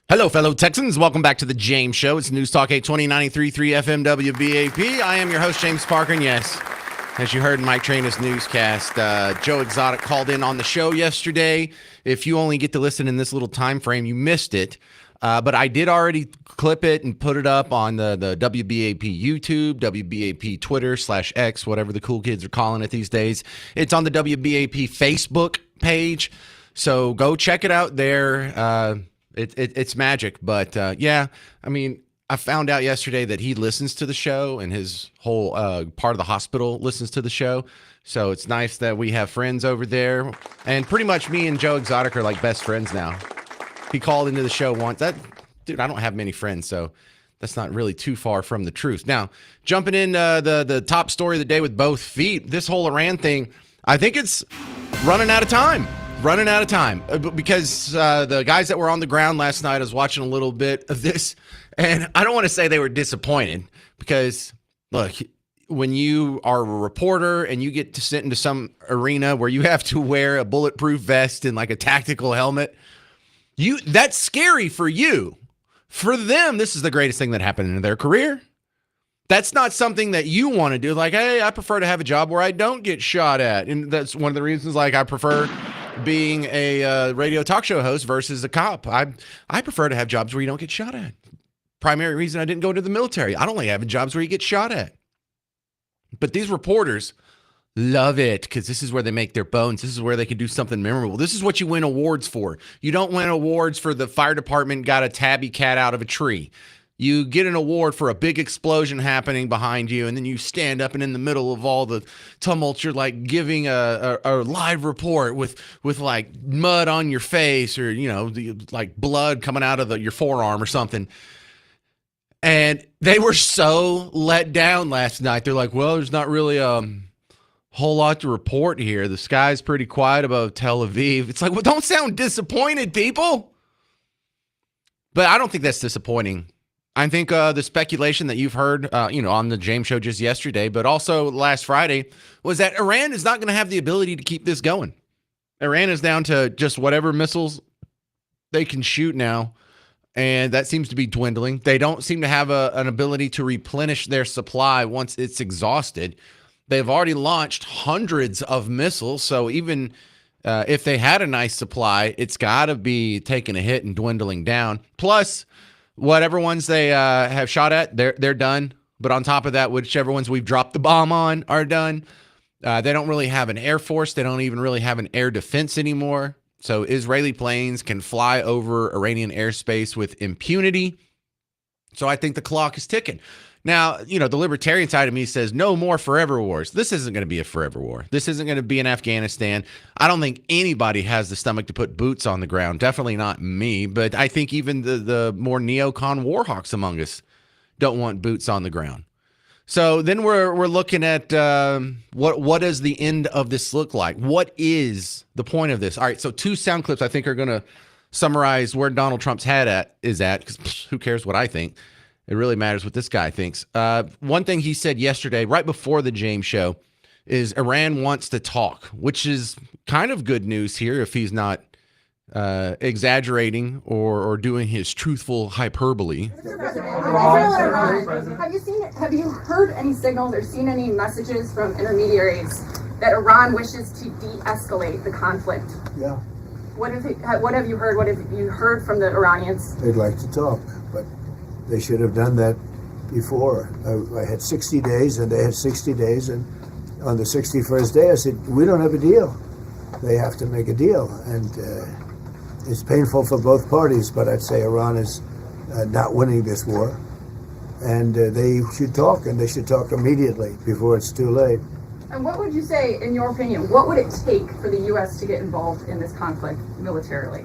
Hello, fellow Texans. Welcome back to the James Show. It's News Talk 820 93.3 FM WBAP. I am your host, James Parker, and yes, as you heard in Mike Traina's newscast, Joe Exotic called in on the show yesterday. If you only get to listen in this little time frame, you missed it. But I did already clip it and put it up on the WBAP YouTube, WBAP Twitter /X, whatever the cool kids are calling it these days. It's on the WBAP Facebook page, so go check it out there. It's magic, but yeah, I mean, I found out yesterday that he listens to the show and his whole part of the hospital listens to the show. So it's nice that we have friends over there, and pretty much me and Joe Exotic are like best friends now. He called into the show once. Dude, I don't have many friends, so that's not really too far from the truth. Now, jumping in the top story of the day with both feet, this whole Iran thing, I think it's running out of time. Because the guys that were on the ground last night, I was watching a little bit of this, and I don't want to say they were disappointed because, look, when you are a reporter and you get to sit into some arena where you have to wear a bulletproof vest and like a tactical helmet, that's scary for you. For them, this is the greatest thing that happened in their career. That's not something that you want to do. Like, hey, I prefer to have a job where I don't get shot at. And that's one of the reasons, like, I prefer being a radio talk show host versus a cop. I prefer to have jobs where you don't get shot at. Primary reason I didn't go to the military. I don't like having jobs where you get shot at. But these reporters love it because this is where they make their bones. This is where they can do something memorable. This is what you win awards for. You don't win awards for the fire department got a tabby cat out of a tree. You get an award for a big explosion happening behind you, and then you stand up and in the middle of all the tumult, you're like giving a live report with like mud on your face or, you know, like blood coming out of your forearm or something. And they were so let down last night. They're like, well, there's not really a whole lot to report here. The sky's pretty quiet above Tel Aviv. It's like, well, don't sound disappointed, people. But I don't think that's disappointing. I think the speculation that you've heard, on the James Show just yesterday, but also last Friday, was that Iran is not going to have the ability to keep this going. Iran is down to just whatever missiles they can shoot now, and that seems to be dwindling. They don't seem to have an ability to replenish their supply once it's exhausted. They've already launched hundreds of missiles, so even if they had a nice supply, it's got to be taking a hit and dwindling down. Plus, whatever ones they have shot at, they're done. But on top of that, whichever ones we've dropped the bomb on are done. They don't really have an air force. They don't even really have an air defense anymore. So Israeli planes can fly over Iranian airspace with impunity. So I think the clock is ticking. Now, the libertarian side of me says no more forever wars. This isn't going to be a forever war. This isn't going to be in Afghanistan. I don't think anybody has the stomach to put boots on the ground. Definitely not me. But I think even the more neocon warhawks among us don't want boots on the ground. So then we're looking at what does the end of this look like? What is the point of this? All right, so 2 sound clips I think are going to summarize where Donald Trump's head is at, because who cares what I think? It really matters what this guy thinks. One thing he said yesterday, right before the James Show, is Iran wants to talk, which is kind of good news here if he's not exaggerating or doing his truthful hyperbole. Have you heard any signals or seen any messages from intermediaries that Iran wishes to de-escalate the conflict? Yeah. What have you heard? What have you heard from the Iranians? They'd like to talk, but they should have done that before. I had 60 days, and they had 60 days, and on the 61st day, I said, we don't have a deal. They have to make a deal, and it's painful for both parties, but I'd say Iran is not winning this war, and they should talk, and they should talk immediately before it's too late. And what would you say, in your opinion, what would it take for the U.S. to get involved in this conflict militarily?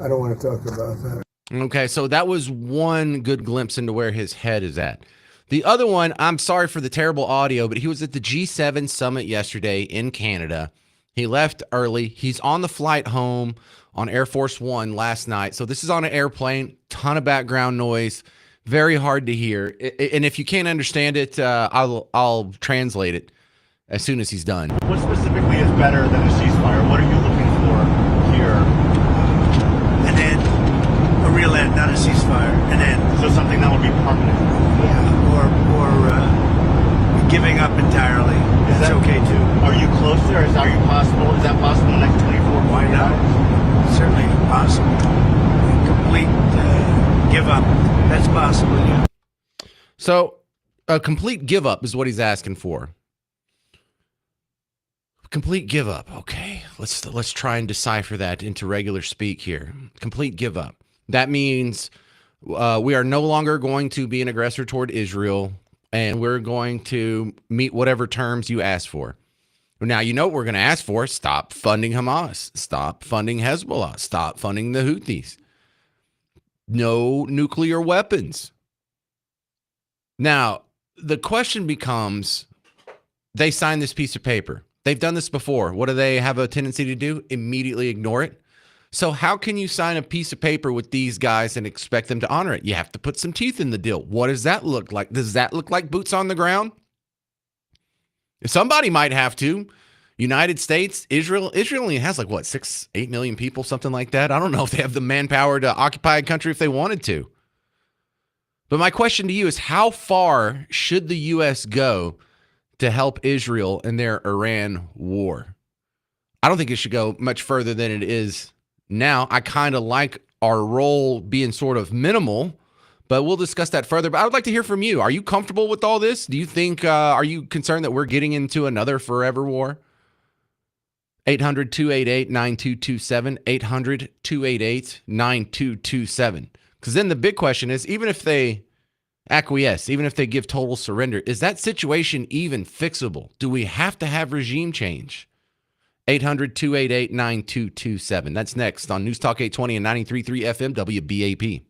I don't want to talk about that. Okay, so that was one good glimpse into where his head is at. The other one, I'm sorry for the terrible audio, but he was at the G7 summit yesterday in Canada. He left early. He's on the flight home on Air Force One last night. So this is on an airplane, ton of background noise, very hard to hear. And if you can't understand it, I'll translate it as soon as he's done. What specifically is better than a ceasefire? What are you looking for here? And then not a ceasefire, an end. So something that would be permanent. Yeah, or giving up entirely. That's okay too. Are you close there? Is that possible? Is that possible in the next 24, Why 48 not? hours? Certainly possible. Complete give up. That's possible. Yeah. So a complete give up is what he's asking for. Complete give up. Okay, let's try and decipher that into regular speak here. Complete give up. That means we are no longer going to be an aggressor toward Israel, and we're going to meet whatever terms you ask for. Now, you know what we're going to ask for. Stop funding Hamas. Stop funding Hezbollah. Stop funding the Houthis. No nuclear weapons. Now, the question becomes, they signed this piece of paper. They've done this before. What do they have a tendency to do? Immediately ignore it. So how can you sign a piece of paper with these guys and expect them to honor it? You have to put some teeth in the deal. What does that look like? Does that look like boots on the ground? Somebody might have to. United States, Israel only has 6-8 million people, something like that. I don't know if they have the manpower to occupy a country if they wanted to. But my question to you is, how far should the U.S. go to help Israel in their Iran war? I don't think it should go much further than it is now. I kind of like our role being sort of minimal, but we'll discuss that further. But I would like to hear from you. Are you comfortable with all this? Do you think, are you concerned that we're getting into another forever war? 800-288-9227, 800-288-9227. Because then the big question is, even if they acquiesce, even if they give total surrender, is that situation even fixable? Do we have to have regime change? 800-288-9227. That's next on News Talk 820 and 93.3 FM WBAP.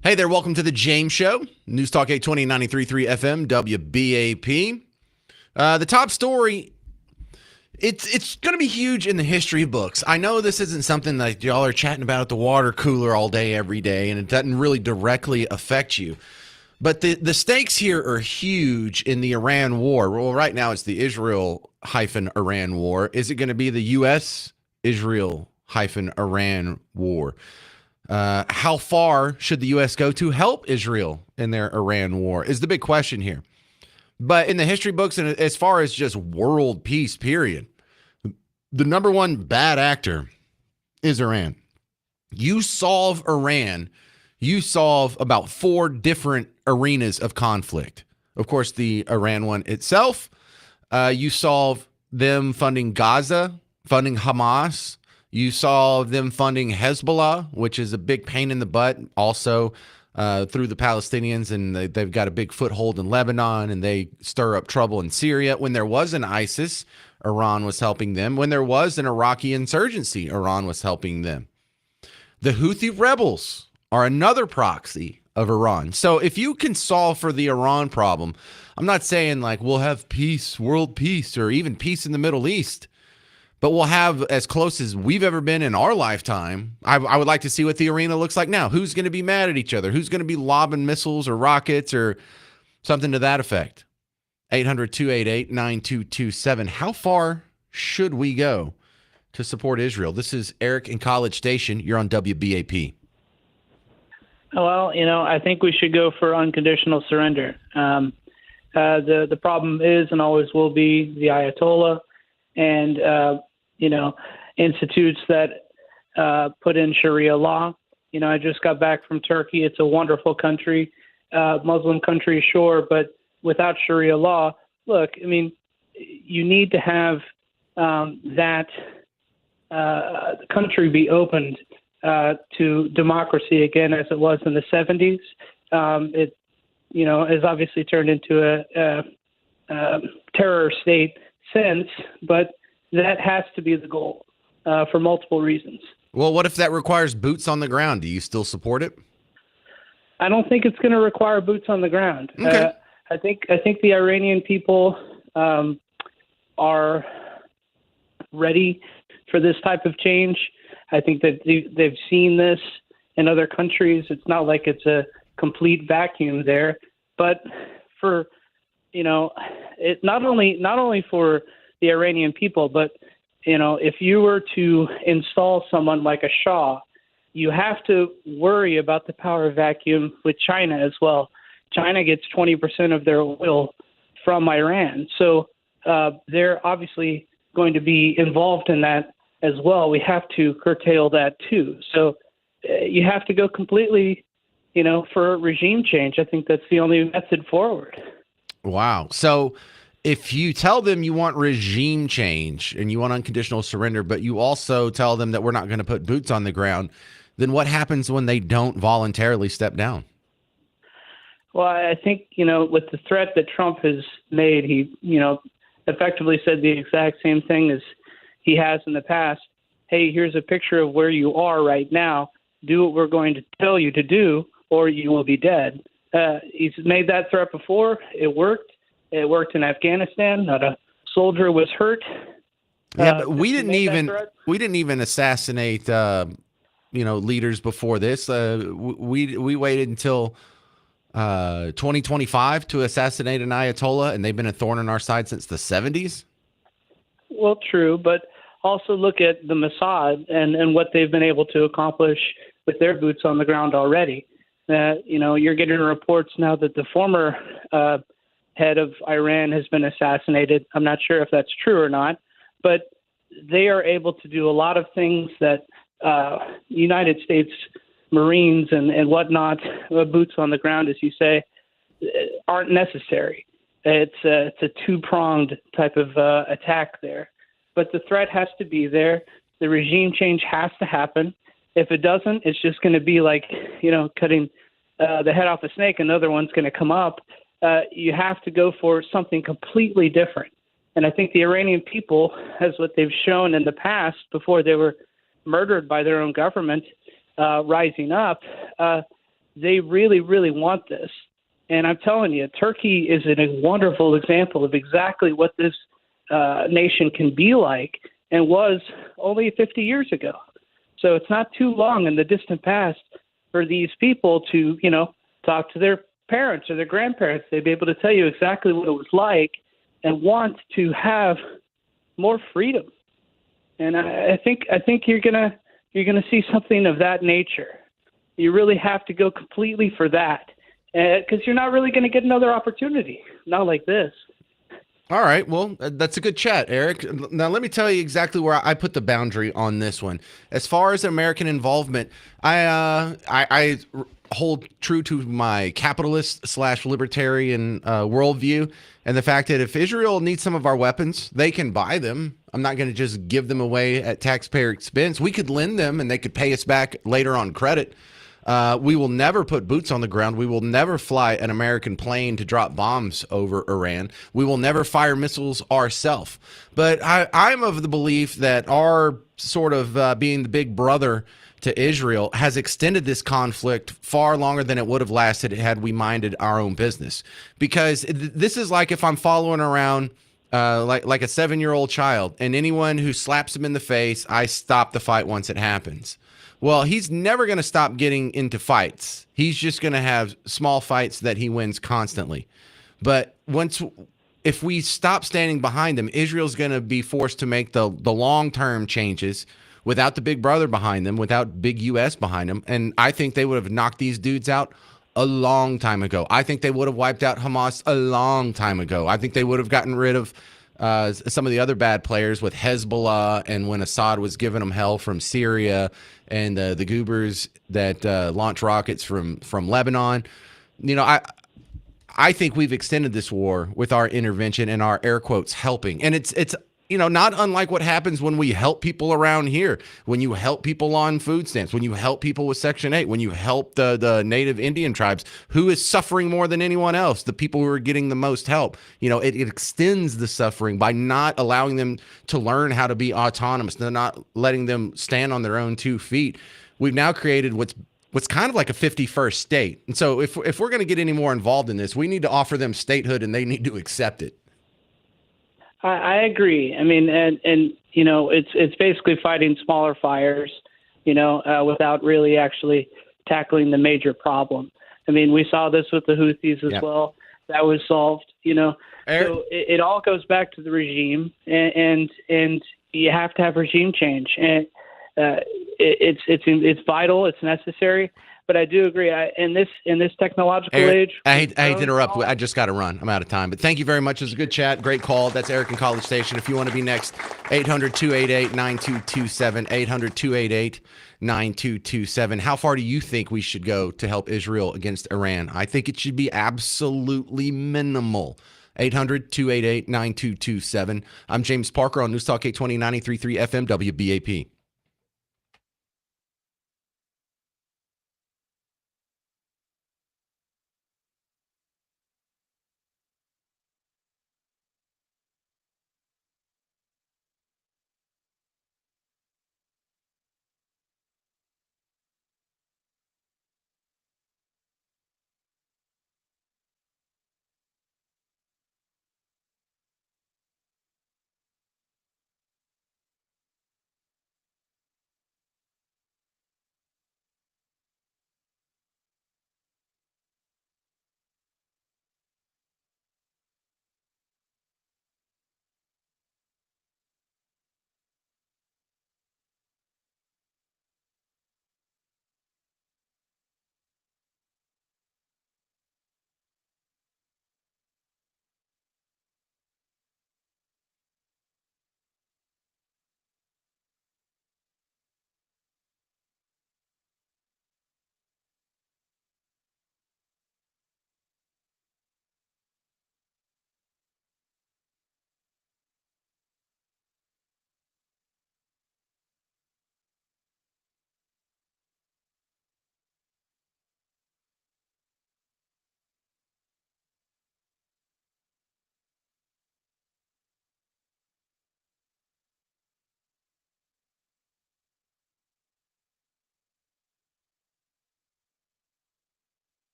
Hey there, welcome to the James Show. News Talk 820 93.3 FM, WBAP. The top story, it's going to be huge in the history books. I know this isn't something that y'all are chatting about at the water cooler all day, every day, and it doesn't really directly affect you. But the stakes here are huge in the Iran war. Well, right now it's the Israel-Iran war. Is it going to be the U.S.-Israel-Iran war? How far should the U.S. go to help Israel in their Iran war is the big question here. But in the history books, and as far as just world peace, period, the number one bad actor is Iran. You solve Iran, you solve about 4 different arenas of conflict. Of course, the Iran one itself, you solve them funding Gaza, funding Hamas. You saw them funding Hezbollah, which is a big pain in the butt, also through the Palestinians, and they've got a big foothold in Lebanon, and they stir up trouble in Syria. When there was an ISIS, Iran was helping them. When there was an Iraqi insurgency, Iran was helping them. The Houthi rebels are another proxy of Iran. So if you can solve for the Iran problem, I'm not saying like we'll have peace, world peace, or even peace in the Middle East, but we'll have as close as we've ever been in our lifetime. I would like to see what the arena looks like now. Who's going to be mad at each other? Who's going to be lobbing missiles or rockets or something to that effect? 800-288-9227. How far should we go to support Israel? This is Eric in College Station. You're on WBAP. Well, I think we should go for unconditional surrender. The problem is and always will be the Ayatollah and, institutes that put in Sharia law. I just got back from Turkey. It's a wonderful country, Muslim country, sure, but without Sharia law, look, you need to have that country be opened to democracy again, as it was in the 70s. It, has obviously turned into a terror state since, but that has to be the goal for multiple reasons. Well, what if that requires boots on the ground? Do you still support it? I don't think it's going to require boots on the ground. Okay. I think the Iranian people are ready for this type of change. I think that they've seen this in other countries. It's not like it's a complete vacuum there, but for it not only for the Iranian people, but if you were to install someone like a Shah, you have to worry about the power vacuum with China as well. China gets 20% of their oil from Iran, so they're obviously going to be involved in that as well. We have to curtail that too. So you have to go completely, for regime change. I think that's the only method forward. Wow. So if you tell them you want regime change and you want unconditional surrender, but you also tell them that we're not going to put boots on the ground, then what happens when they don't voluntarily step down? Well, I think, with the threat that Trump has made, he, effectively said the exact same thing as he has in the past. Hey, here's a picture of where you are right now. Do what we're going to tell you to do, or you will be dead. He's made that threat before. It worked. It worked in Afghanistan. Not a soldier was hurt. Yeah, but we didn't even assassinate leaders before this. We waited until 2025 to assassinate an Ayatollah, and they've been a thorn in our side since the 70s. Well, true, but also look at the Mossad and what they've been able to accomplish with their boots on the ground already. You're getting reports now that the former head of Iran has been assassinated. I'm not sure if that's true or not, but they are able to do a lot of things that United States Marines and whatnot, boots on the ground, as you say, aren't necessary. It's a two-pronged type of attack there. But the threat has to be there. The regime change has to happen. If it doesn't, it's just going to be like, cutting the head off a snake. Another one's going to come up. You have to go for something completely different. And I think the Iranian people, as what they've shown in the past before they were murdered by their own government, rising up, they really, really want this. And I'm telling you, Turkey is a wonderful example of exactly what this nation can be like and was only 50 years ago. So it's not too long in the distant past for these people to, talk to their parents or their grandparents. They'd be able to tell you exactly what it was like and want to have more freedom. And I think you're gonna see something of that nature. You really have to go completely for that, because you're not really going to get another opportunity, not like this. All right. Well, that's a good chat, Eric. Now, let me tell you exactly where I put the boundary on this one. As far as American involvement, I hold true to my capitalist/libertarian worldview, and the fact that if Israel needs some of our weapons, they can buy them. I'm not going to just give them away at taxpayer expense. We could lend them, and they could pay us back later on credit. We will never put boots on the ground. We will never fly an American plane to drop bombs over Iran. We will never fire missiles ourselves. But I'm of the belief that our sort of being the big brother to Israel has extended this conflict far longer than it would have lasted had we minded our own business. Because this is like if I'm following around like a 7-year-old child, and anyone who slaps him in the face, I stop the fight once it happens. Well, he's never going to stop getting into fights. He's just going to have small fights that he wins constantly. But if we stop standing behind them, Israel's going to be forced to make the long-term changes without the big brother behind them, without big U.S. behind them. And I think they would have knocked these dudes out a long time ago. I think they would have wiped out Hamas a long time ago. I think they would have gotten rid of some of the other bad players with Hezbollah, and when Assad was giving them hell from Syria, and the goobers that launch rockets from Lebanon. I think we've extended this war with our intervention and our air quotes helping. And it's not unlike what happens when we help people around here, when you help people on food stamps, when you help people with Section 8, when you help the native Indian tribes, who is suffering more than anyone else, the people who are getting the most help. It extends the suffering by not allowing them to learn how to be autonomous. They're not letting them stand on their own 2 feet. We've now created what's kind of like a 51st state. And so if we're going to get any more involved in this, we need to offer them statehood, and they need to accept it. I agree. I mean, and it's basically fighting smaller fires, without really actually tackling the major problem. I mean, we saw this with the Houthis as well. That was solved, So it all goes back to the regime, and you have to have regime change, and it's vital, it's necessary. But I do agree. In this technological age, I hate to interrupt. I just got to run. I'm out of time. But thank you very much. It was a good chat. Great call. That's Eric in College Station. If you want to be next, 800-288-9227. 800-288-9227. How far do you think we should go to help Israel against Iran? I think it should be absolutely minimal. 800-288-9227. I'm James Parker on News Talk 820 93.3 FM WBAP.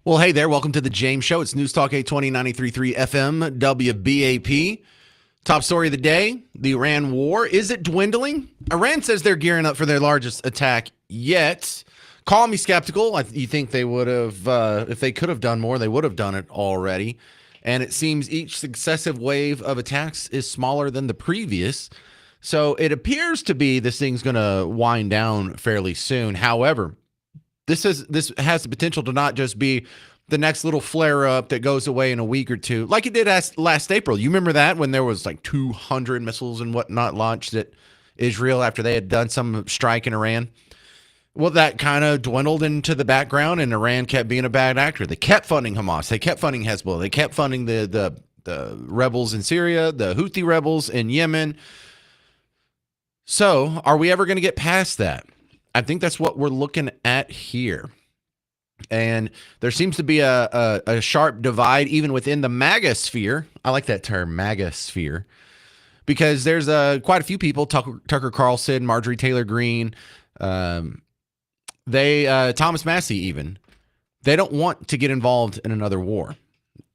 Well, hey there. Welcome to the James Show. It's News Talk 820 93.3 FM WBAP. Top story of the day, the Iran war. Is it dwindling? Iran says they're gearing up for their largest attack yet. Call me skeptical. You think they would have, if they could have done more, they would have done it already. And it seems each successive wave of attacks is smaller than the previous. So it appears to be this thing's going to wind down fairly soon. However, this has the potential to not just be the next little flare up that goes away in a week or two, like it did last April. You remember that when there was like 200 missiles and whatnot launched at Israel after they had done some strike in Iran? Well, that kind of dwindled into the background, and Iran kept being a bad actor. They kept funding Hamas. They kept funding Hezbollah. They kept funding the rebels in Syria, the Houthi rebels in Yemen. So are we ever going to get past that? I think that's what we're looking at here. And there seems to be a sharp divide even within the MAGA sphere. I like that term, MAGA sphere, because there's quite a few people, Tucker Carlson, Marjorie Taylor Greene, Thomas Massey even, they don't want to get involved in another war.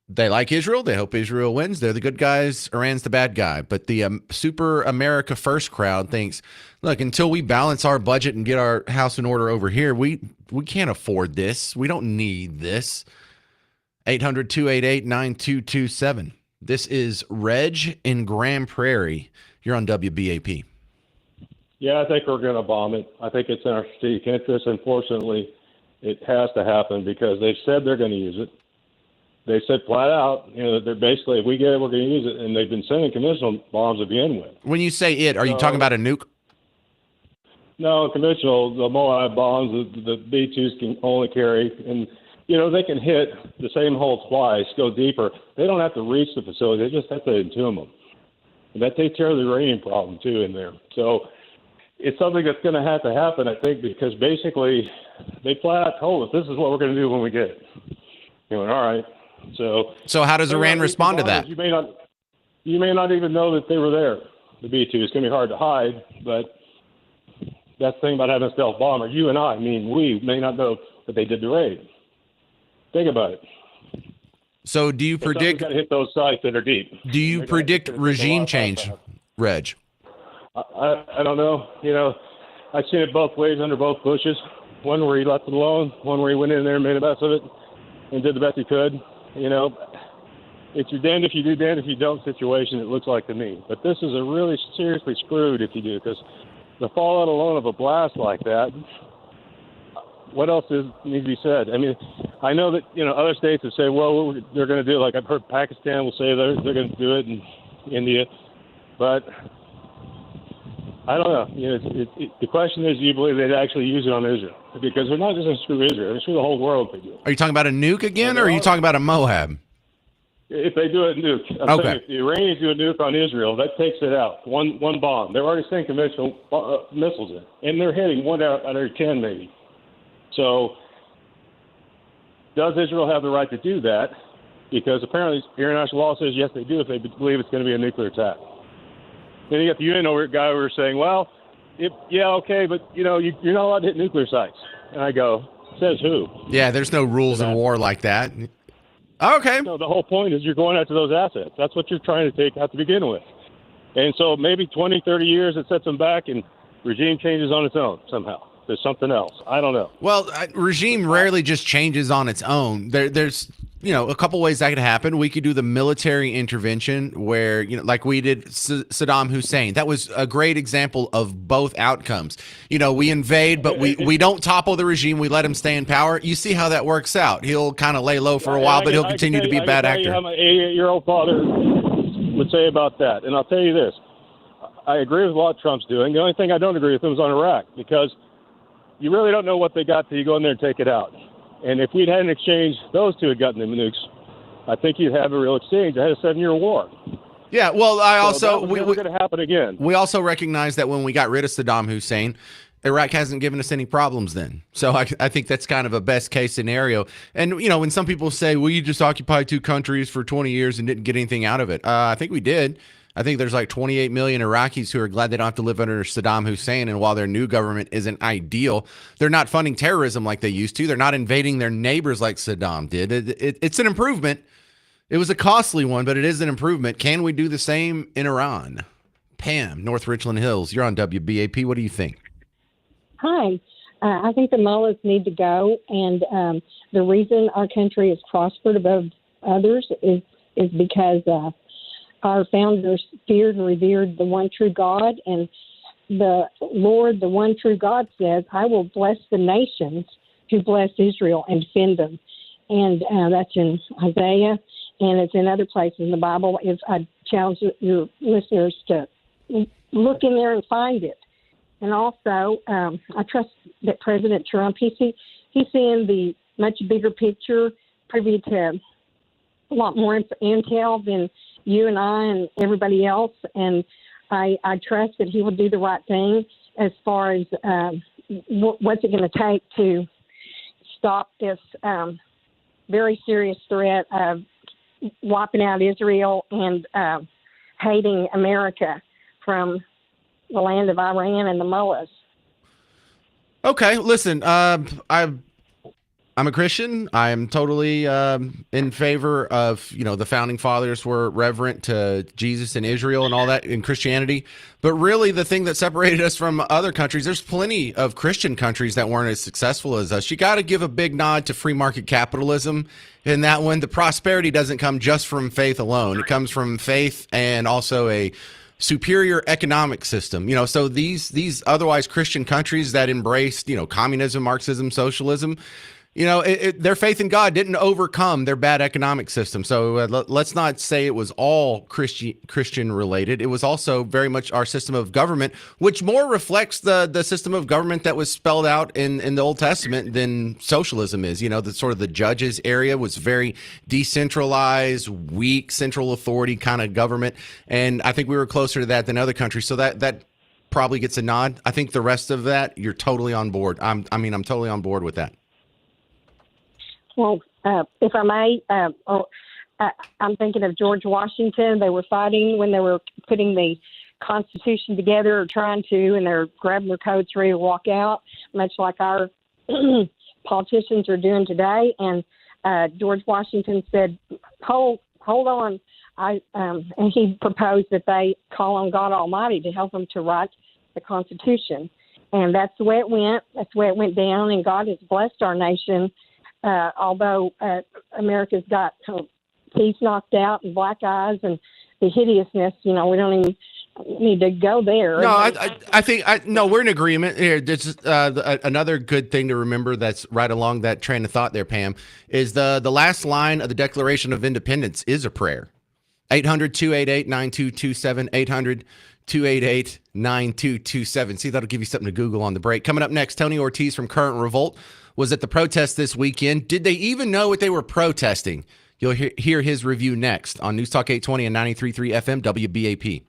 They like Israel. They hope Israel wins. They're the good guys. Iran's the bad guy. But the super America first crowd thinks, look, until we balance our budget and get our house in order over here, we can't afford this. We don't need this. 800-288-9227. This is Reg in Grand Prairie. You're on WBAP. Yeah, I think we're going to bomb it. I think it's in our strategic interest. Unfortunately, it has to happen because they've said they're going to use it. They said flat out, they're basically, if we get it, we're going to use it. And they've been sending conventional bombs to begin with. When you say it, are you talking about a nuke? No, conventional, the Moab bombs, the B-2s can only carry. And, they can hit the same hole twice, go deeper. They don't have to reach the facility. They just have to entomb them. And that takes care of the uranium problem, too, in there. So it's something that's going to have to happen, I think, because basically they flat out told us this is what we're going to do when we get it. All right. So how does Iran respond to that? You may not even know that they were there. The B-2 is going to be hard to hide, but that's the thing about having a stealth bomber. You and we may not know that they did the raid. Think about it. So do you predict? Got to hit those sites that are deep. Do you predict regime change, Reg? I don't know. I've seen it both ways under both Bushes. One where he left it alone, one where he went in there and made the best of it and did the best he could. It's your damned if you do, damned if you don't situation, it looks like to me. But this is a really seriously screwed if you do, because the fallout alone of a blast like that, what else needs to be said? I mean, I know that, other states have said, well, they're going to do it. Like I've heard Pakistan will say they're going to do it, and India. But I don't know. The question is, do you believe they'd actually use it on Israel? Because they're not just going to screw Israel; they're screw the whole world if they do it. Are you talking about a nuke again, or are you talking about a Moab? If they do a nuke, I'm saying if the Iranians do a nuke on Israel, that takes it out. One bomb. They're already sending conventional missiles in, and they're hitting one out of every 10 maybe. So, does Israel have the right to do that? Because apparently international law says yes, they do if they believe it's going to be a nuclear attack. Then you got the UN guy who was saying, well, okay, but, you're not allowed to hit nuclear sites. And I go, says who? Yeah, there's no rules in war like that. Okay. No, the whole point is you're going after those assets. That's what you're trying to take out to begin with. And so maybe 20, 30 years it sets them back and regime changes on its own somehow. There's something else. I don't know. Well, regime rarely just changes on its own. There's a couple ways that could happen. We could do the military intervention where, like we did Saddam Hussein. That was a great example of both outcomes. We invade, but we don't topple the regime. We let him stay in power. You see how that works out. He'll kind of lay low for a while, but he'll continue to be a bad actor. I can tell you how my 88-year-old father would say about that. And I'll tell you this. I agree with what Trump's doing. The only thing I don't agree with him is on Iraq, because you really don't know what they got till you go in there and take it out. And if we'd had an exchange, those two had gotten the nukes, I think you'd have a real exchange. I had a 7-year war. Yeah, well, we're going to happen again. We also recognize that when we got rid of Saddam Hussein, Iraq hasn't given us any problems then. So I think that's kind of a best case scenario. And, when some people say, well, you just occupied two countries for 20 years and didn't get anything out of it. I think we did. I think there's like 28 million Iraqis who are glad they don't have to live under Saddam Hussein. And while their new government isn't ideal, they're not funding terrorism like they used to. They're not invading their neighbors like Saddam did. It's an improvement. It was a costly one, but it is an improvement. Can we do the same in Iran? Pam, North Richland Hills, you're on WBAP. What do you think? Hi. I think the mullahs need to go, and the reason our country has prospered above others is because our founders feared and revered the one true God, and the Lord, the one true God, says, "I will bless the nations who bless Israel and defend them," and that's in Isaiah, and it's in other places in the Bible. If I challenge your listeners to look in there and find it. And also, I trust that President Trump, he's seeing the much bigger picture, privy to a lot more intel than you and I and everybody else. And I trust that he will do the right thing as far as what's it going to take to stop this very serious threat of wiping out Israel and hating America from the land of Iran and the mullahs. Okay, listen, I'm a Christian. I am totally in favor of, the founding fathers were reverent to Jesus and Israel and all that in Christianity. But really, the thing that separated us from other countries, there's plenty of Christian countries that weren't as successful as us. You got to give a big nod to free market capitalism in that one. The prosperity doesn't come just from faith alone. It comes from faith and also a superior economic system. So these otherwise Christian countries that embraced, communism, Marxism, socialism, their faith in God didn't overcome their bad economic system. So let's not say it was all Christian related. It was also very much our system of government, which more reflects the system of government that was spelled out in the Old Testament than socialism is. The sort of the judges area was very decentralized, weak, central authority kind of government. And I think we were closer to that than other countries. So that probably gets a nod. I think the rest of that, you're totally on board. I'm totally on board with that. Well, if I may, I'm thinking of George Washington. They were fighting when they were putting the Constitution together, or trying to, and they're grabbing their coats ready to walk out, much like our politicians are doing today. And George Washington said, hold on. And he proposed that they call on God Almighty to help them to write the Constitution. And that's the way it went. That's the way it went down. And God has blessed our nation. Although America's got teeth knocked out and black eyes and the hideousness, we don't even need to go there. No, I think we're in agreement here. This another good thing to remember that's right along that train of thought there, Pam, is the last line of the Declaration of Independence is a prayer. 800-288-9227, 800-288-9227. See, that'll give you something to Google on the break. Coming up next, Tony Ortiz from Current Revolt was at the protest this weekend. Did they even know what they were protesting? You'll hear his review next on News Talk 820 and 93.3 FM WBAP.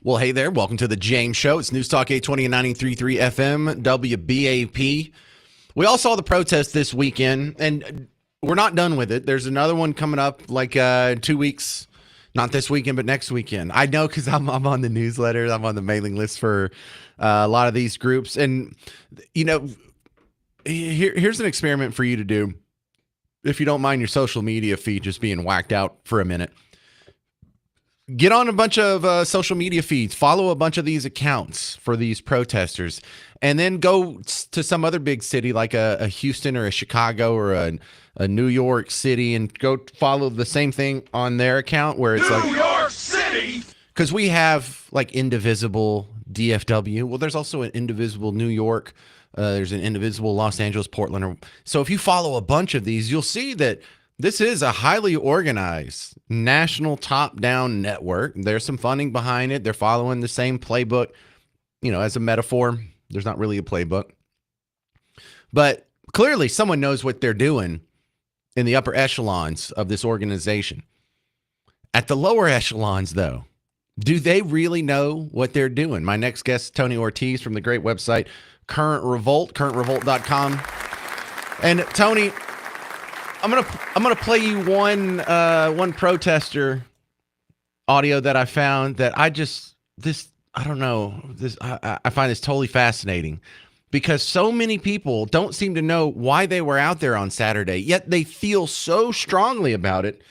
Well, hey there. Welcome to the James Show. It's News Talk 820 and 93.3 FM, WBAP. We all saw the protest this weekend, and we're not done with it. There's another one coming up like 2 weeks. Not this weekend, but next weekend. I know because I'm on the newsletter. I'm on the mailing list for a lot of these groups. And, you know, here's an experiment for you to do. If you don't mind your social media feed just being whacked out for a minute. Get on a bunch of social media feeds. Follow a bunch of these accounts for these protesters. And then go to some other big city like a Houston or a Chicago or a New York City and go follow the same thing on their account where it's like New York City. Because we have like Indivisible DFW. Well, there's also an Indivisible New York. There's an Indivisible Los Angeles, Portland. So if you follow a bunch of these, you'll see that this is a highly organized national top-down network. There's some funding behind it. They're following the same playbook, you know, as a metaphor. There's not really a playbook. But clearly someone knows what they're doing in the upper echelons of this organization. At the lower echelons, though, do they really know what they're doing? My next guest, Tony Ortiz from the great website Current Revolt, currentrevolt.com. And Tony, I'm gonna play you one protester audio that I found that I don't know, I find this totally fascinating because so many people don't seem to know why they were out there on Saturday, yet they feel so strongly about it.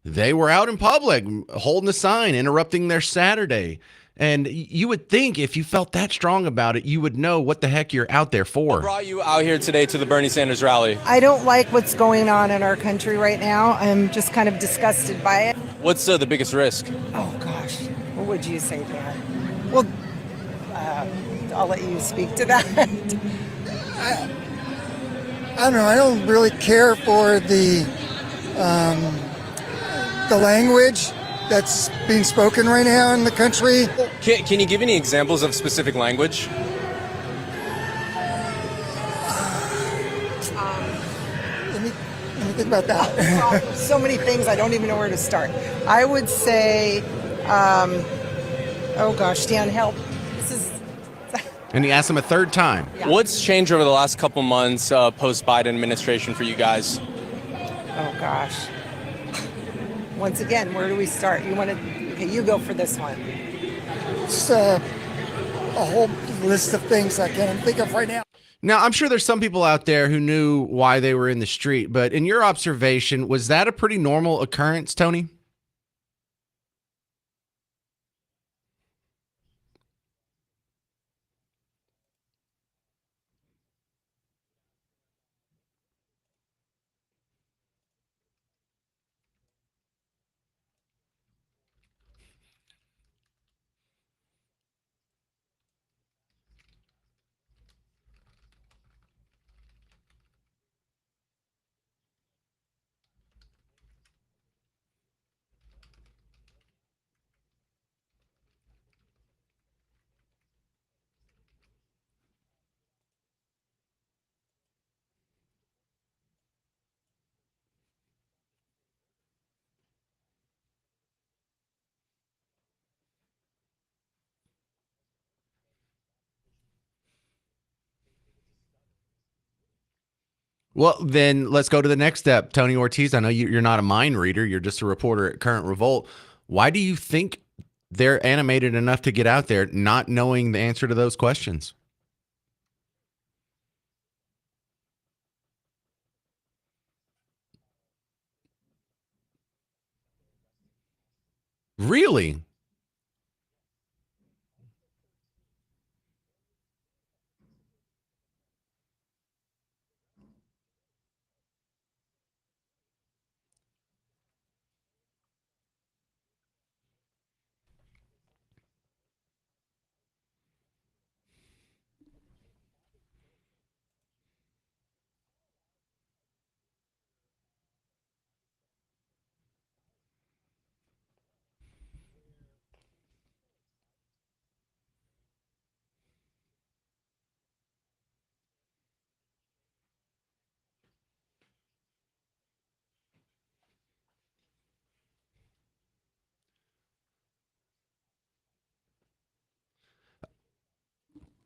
They were out in public holding a sign, interrupting their Saturday. And you would think if you felt that strong about it, you would know what the heck you're out there for. What brought you out here today to the Bernie Sanders rally? I don't like what's going on in our country right now. I'm just kind of disgusted by it. What's the biggest risk? Oh, gosh. What would you say, Dan? Well, I'll let you speak to that. I don't know. I don't really care for the language that's being spoken right now in the country. Can you give any examples of specific language? Let me think about that. So many things, I don't even know where to start. I would say, oh gosh, Dan, help. This is... And he asked him a third time. Yeah. What's changed over the last couple months post-Biden administration for you guys? Oh gosh. Once again, where do we start? Okay, you go for this one. It's a whole list of things I can't think of right now. Now, I'm sure there's some people out there who knew why they were in the street, but in your observation, was that a pretty normal occurrence, Tony? Well, then let's go to the next step. Tony Ortiz, I know you're not a mind reader. You're just a reporter at Current Revolt. Why do you think they're animated enough to get out there not knowing the answer to those questions? Really?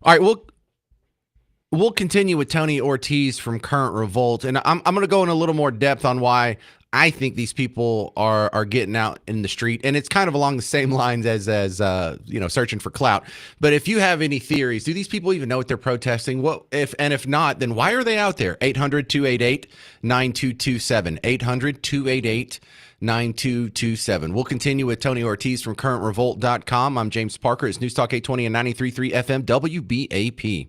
All right, we'll continue with Tony Ortiz from Current Revolt, and I'm going to go in a little more depth on why I think these people are getting out in the street, and it's kind of along the same lines as searching for clout. But if you have any theories, do these people even know what they're protesting? What if not, then why are they out there? 800-288-9227. 800-288-9227. We'll continue with Tony Ortiz from currentrevolt.com. I'm James Parker. It's News Talk 820 and 93.3 FM WBAP.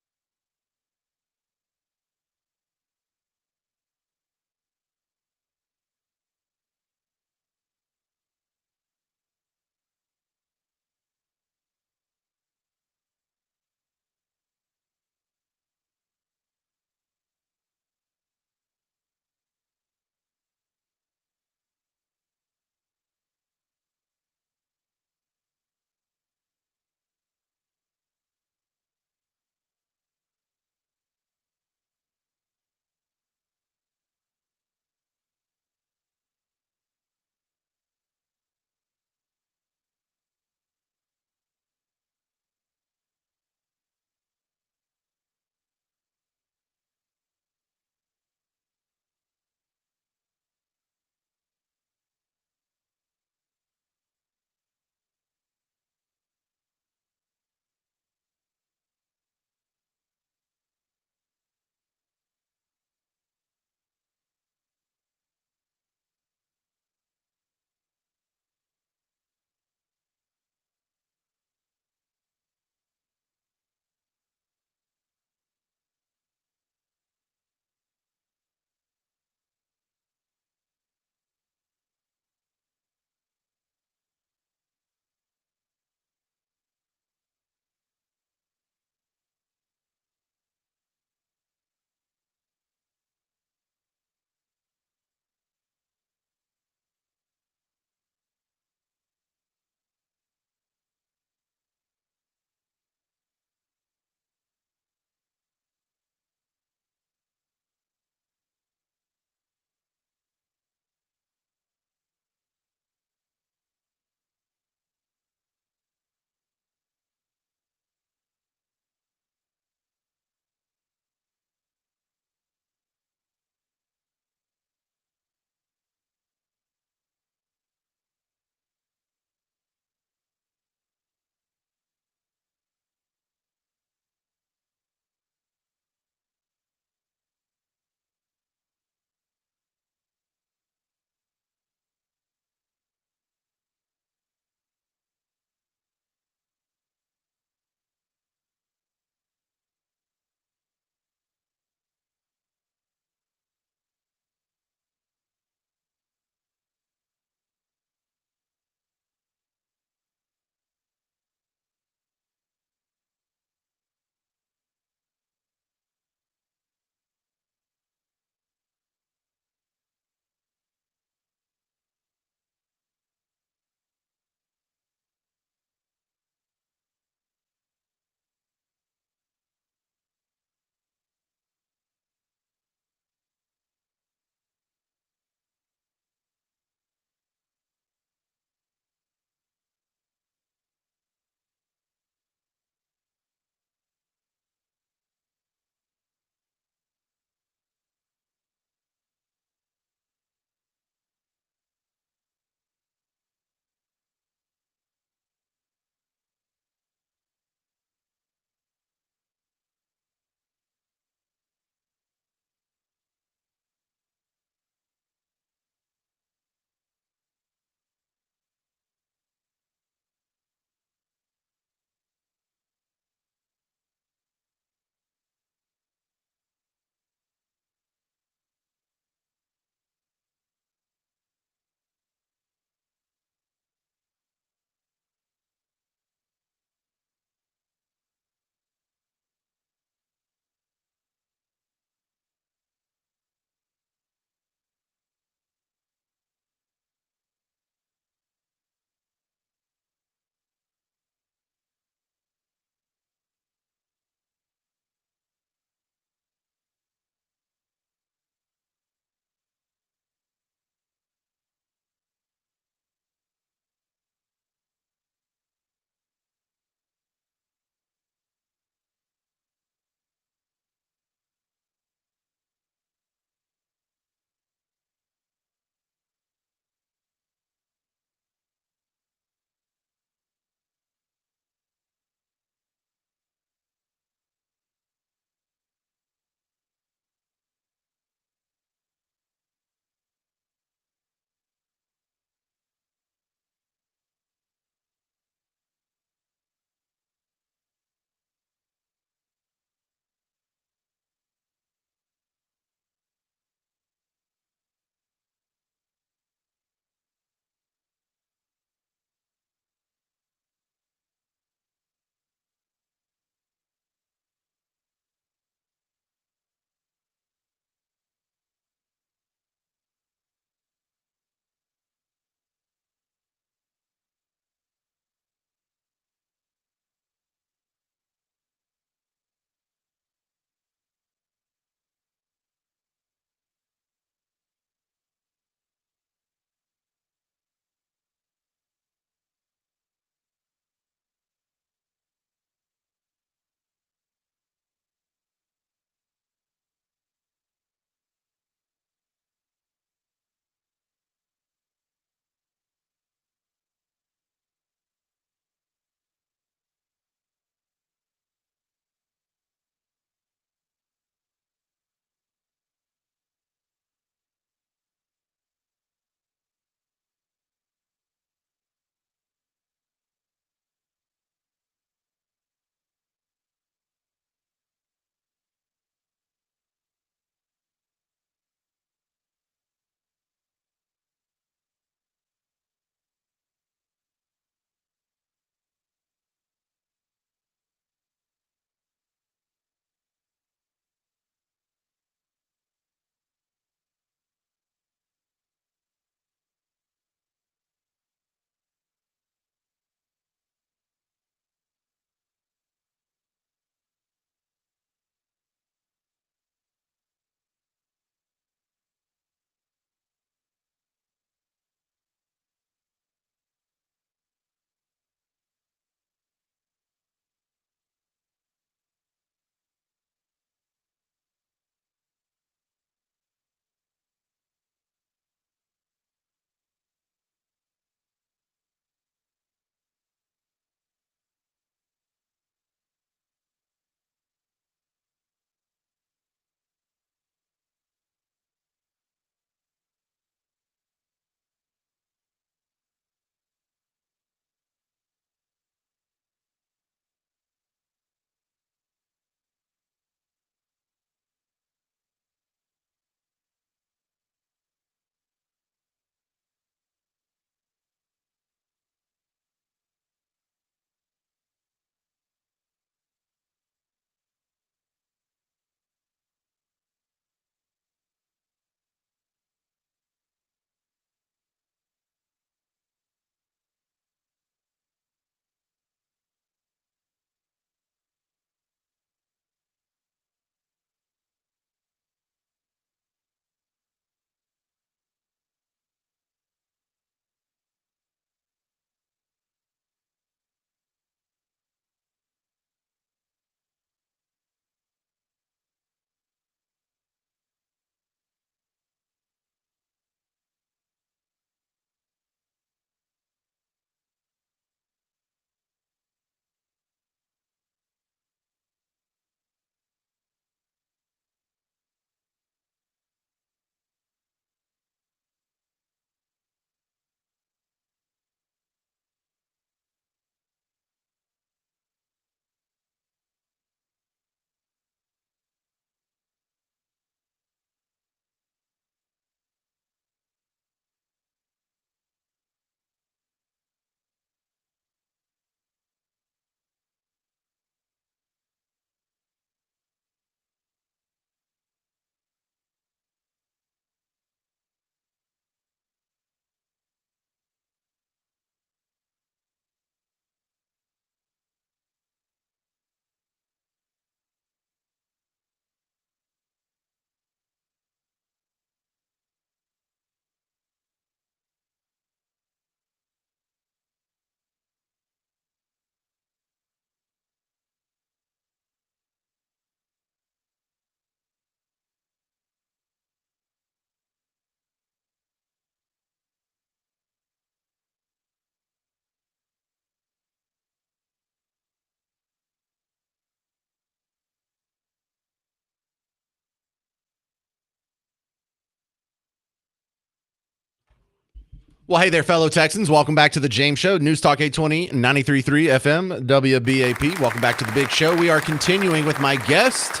Well, hey there, fellow Texans. Welcome back to the James Show. News Talk 820, 93.3 FM, WBAP. Welcome back to the big show. We are continuing with my guest,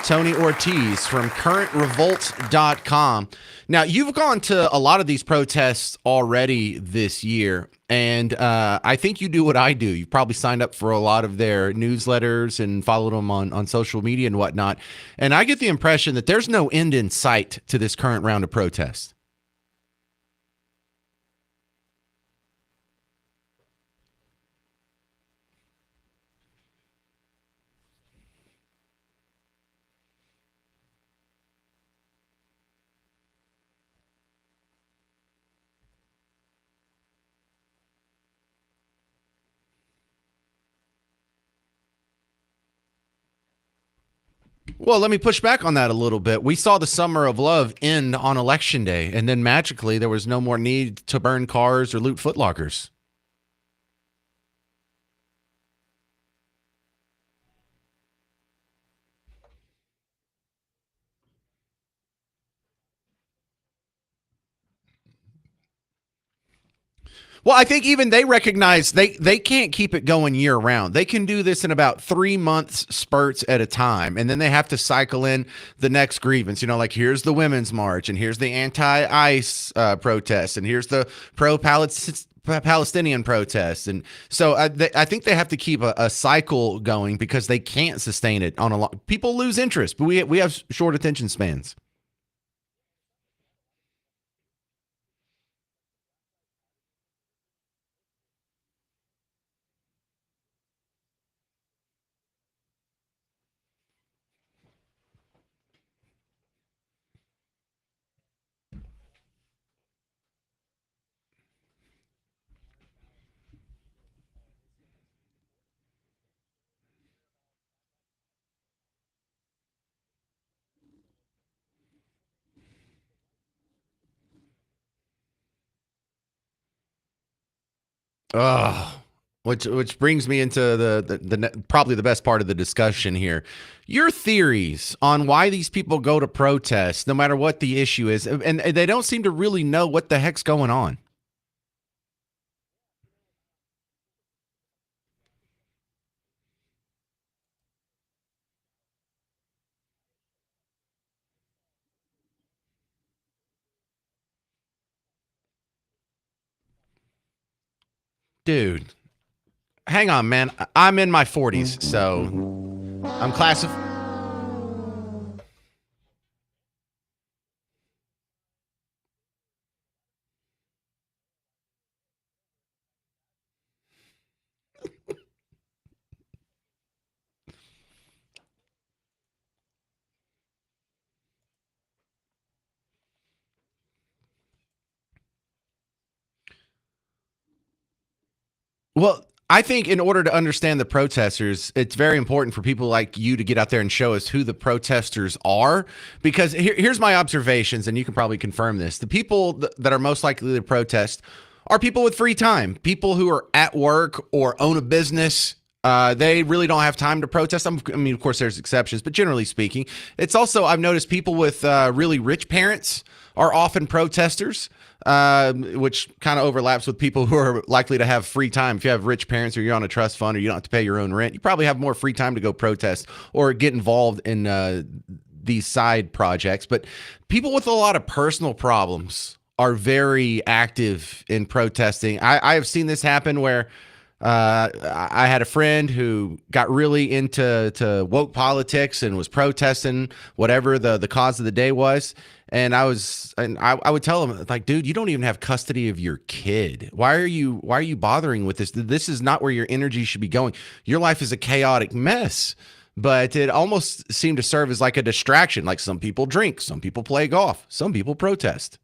Tony Ortiz from currentrevolt.com. Now, you've gone to a lot of these protests already this year, and I think you do what I do. You've probably signed up for a lot of their newsletters and followed them on social media and whatnot. And I get the impression that there's no end in sight to this current round of protests. Well, let me push back on that a little bit. We saw the summer of love end on Election Day, and then magically there was no more need to burn cars or loot footlockers. Well, I think even they recognize they can't keep it going year round. They can do this in about 3 months spurts at a time, and then they have to cycle in the next grievance. You know, like here's the Women's March, and here's the anti-ICE protest, and here's the pro-Palestinian protests. And so I think they have to keep a cycle going because they can't sustain it on a lot. People lose interest, but we have short attention spans. Oh, which brings me into the probably the best part of the discussion here. Your theories on why these people go to protest, no matter what the issue is, and they don't seem to really know what the heck's going on. Dude, hang on, man. I'm in my 40s, so I'm classified. Well, I think in order to understand the protesters, it's very important for people like you to get out there and show us who the protesters are. Because here's my observations, and you can probably confirm this. The people that are most likely to protest are people with free time, people who are at work or own a business. They really don't have time to protest. I mean, of course, there's exceptions, but generally speaking, it's also, I've noticed people with really rich parents are often protesters, which kind of overlaps with people who are likely to have free time. If you have rich parents or you're on a trust fund or you don't have to pay your own rent, you probably have more free time to go protest or get involved in these side projects. But people with a lot of personal problems are very active in protesting. I have seen this happen where I had a friend who got really into woke politics and was protesting whatever the cause of the day was. And I would tell him, like, dude, you don't even have custody of your kid. Why are you bothering with this? This is not where your energy should be going. Your life is a chaotic mess. But it almost seemed to serve as like a distraction. Like some people drink, some people play golf, some people protest.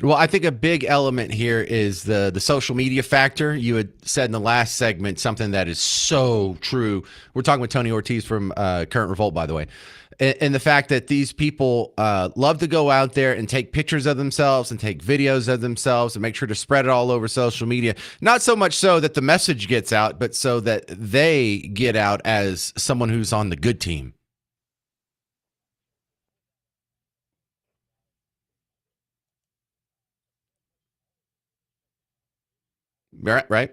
Well, I think a big element here is the social media factor. You had said in the last segment something that is so true. We're talking with Tony Ortiz from Current Revolt, by the way. And the fact that these people love to go out there and take pictures of themselves and take videos of themselves and make sure to spread it all over social media. Not so much so that the message gets out, but so that they get out as someone who's on the good team. Right?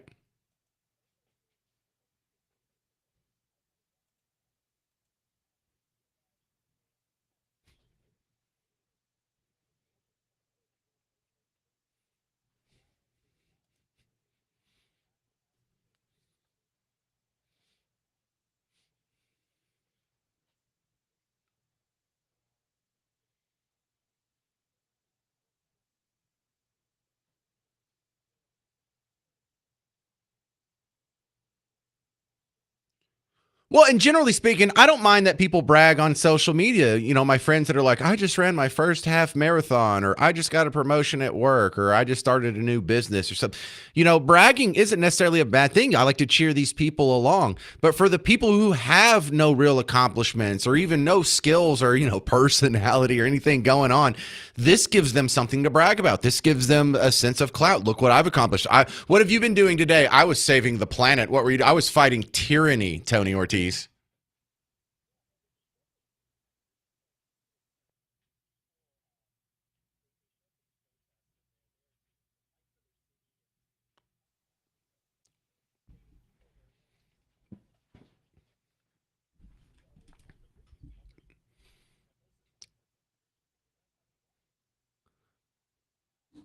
Well, and generally speaking, I don't mind that people brag on social media. You know, my friends that are like, I just ran my first half marathon, or I just got a promotion at work, or I just started a new business or something. You know, bragging isn't necessarily a bad thing. I like to cheer these people along. But for the people who have no real accomplishments or even no skills or, personality or anything going on, this gives them something to brag about. This gives them a sense of clout. Look what I've accomplished. What have you been doing today? I was saving the planet. What were you doing? I was fighting tyranny, Tony Ortiz.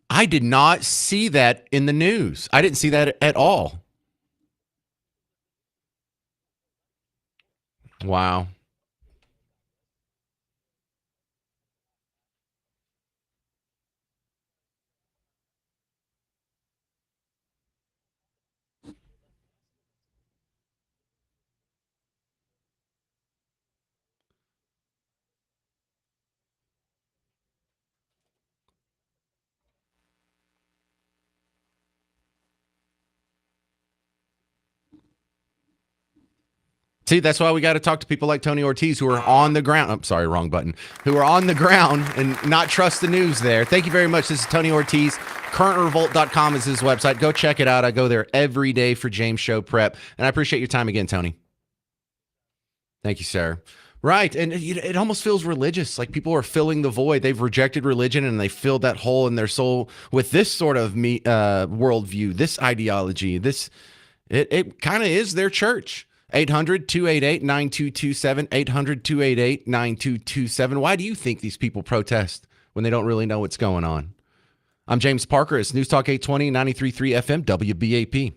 I did not see that in the news. I didn't see that at all. Wow. See, that's why we got to talk to people like Tony Ortiz who are on the ground. I'm sorry, wrong button. Who are on the ground and not trust the news there. Thank you very much. This is Tony Ortiz. CurrentRevolt.com is his website. Go check it out. I go there every day for James Show prep. And I appreciate your time again, Tony. Thank you, sir. Right. And it almost feels religious. Like people are filling the void. They've rejected religion and they filled that hole in their soul with this sort of worldview, this ideology. It kind of is their church. 800-288-9227, 800-288-9227. Why do you think these people protest when they don't really know what's going on? I'm James Parker. It's News Talk 820, 93.3 FM, WBAP.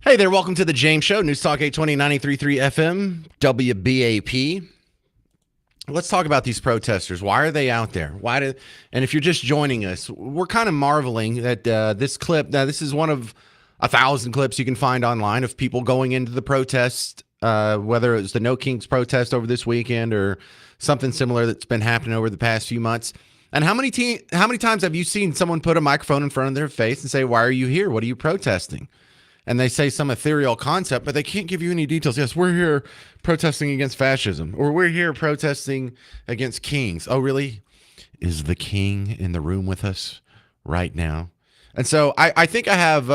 Hey there, welcome to the James Show, News Talk 820 93.3 FM, WBAP. Let's talk about these protesters. Why are they out there? And if you're just joining us, we're kind of marveling that this clip, now this is one of 1,000 clips you can find online of people going into the protest, whether it was the No Kings protest over this weekend or something similar that's been happening over the past few months. And how many times have you seen someone put a microphone in front of their face and say, "Why are you here? What are you protesting?" And they say some ethereal concept, but they can't give you any details. Yes, we're here protesting against fascism, or we're here protesting against kings. Oh, really? Is the king in the room with us right now? And so I think I have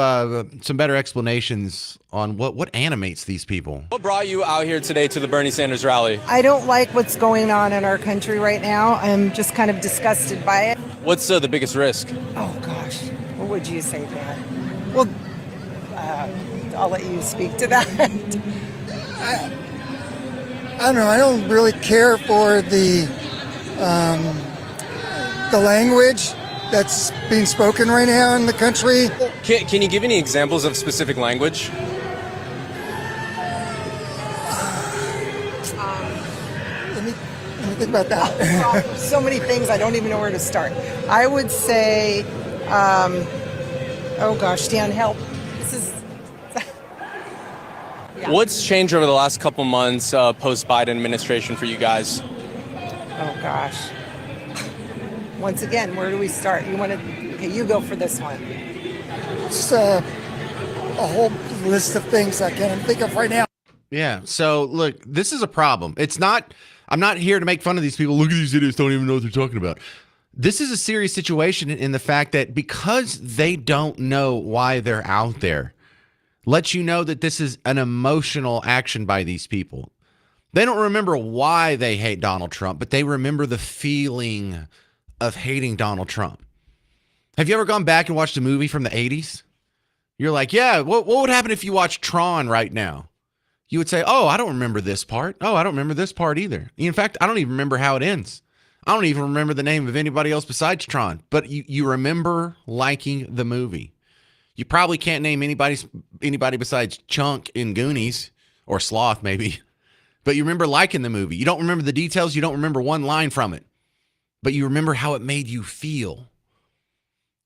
some better explanations on what animates these people. What brought you out here today to the Bernie Sanders rally? I don't like what's going on in our country right now. I'm just kind of disgusted by it. What's the biggest risk? Oh, gosh. What would you say, Dad? Well, I'll let you speak to that. I don't know. I don't really care for the language that's being spoken right now in the country. Can you give any examples of specific language? Let me think about that. So many things, I don't even know where to start. I would say, oh gosh, Dan, help. This is... Yeah. What's changed over the last couple months post-Biden administration for you guys? Oh gosh. Once again, where do we start? Okay, you go for this one. It's a whole list of things I can't even think of right now. Yeah. So look, this is a problem. I'm not here to make fun of these people. Look at these idiots, don't even know what they're talking about. This is a serious situation in the fact that because they don't know why they're out there, lets you know that this is an emotional action by these people. They don't remember why they hate Donald Trump, but they remember the feeling of hating Donald Trump. Have you ever gone back and watched a movie from the 80s? You're like, yeah, what would happen if you watched Tron right now? You would say, oh, I don't remember this part. Oh, I don't remember this part either. In fact, I don't even remember how it ends. I don't even remember the name of anybody else besides Tron. But you remember liking the movie. You probably can't name anybody besides Chunk in Goonies or Sloth maybe. But you remember liking the movie. You don't remember the details. You don't remember one line from it. But you remember how it made you feel.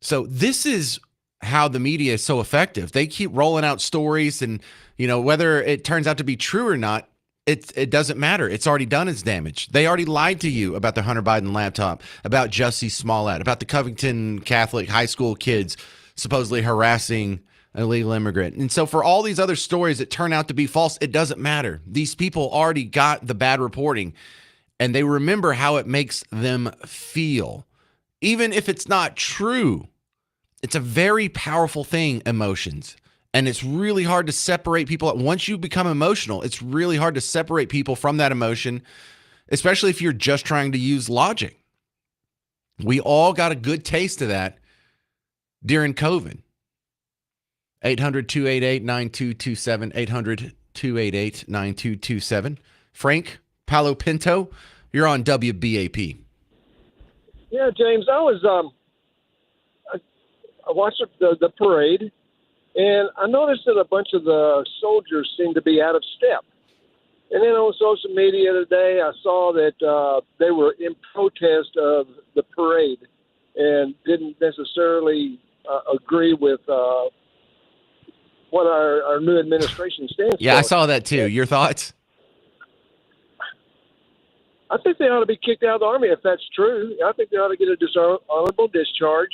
So this is how the media is so effective. They keep rolling out stories and, whether it turns out to be true or not, it doesn't matter. It's already done its damage. They already lied to you about the Hunter Biden laptop, about Jussie Smollett, about the Covington Catholic high school kids supposedly harassing an illegal immigrant. And so for all these other stories that turn out to be false, it doesn't matter. These people already got the bad reporting. And they remember how it makes them feel. Even if it's not true, it's a very powerful thing, emotions. And it's really hard to separate people. Once you become emotional, it's really hard to separate people from that emotion, especially if you're just trying to use logic. We all got a good taste of that during COVID. 800-288-9227, 800-288-9227. Frank Palo Pinto, you're on WBAP. Yeah, James, I watched the parade, and I noticed that a bunch of the soldiers seemed to be out of step. And then on social media today, I saw that they were in protest of the parade and didn't necessarily agree with what our new administration stands for. Yeah, I saw that too. Your thoughts? I think they ought to be kicked out of the Army if that's true. I think they ought to get a dishonorable discharge,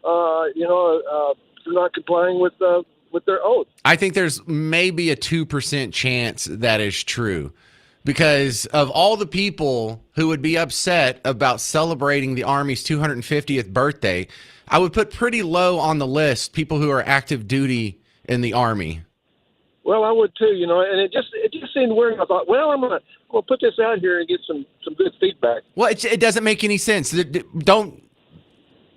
for not complying with their oath. I think there's maybe a 2% chance that is true because of all the people who would be upset about celebrating the Army's 250th birthday. I would put pretty low on the list people who are active duty in the Army. Well, I would too, and it just seemed weird. I thought, well, I'm gonna put this out here and get some good feedback. Well, it doesn't make any sense. Don't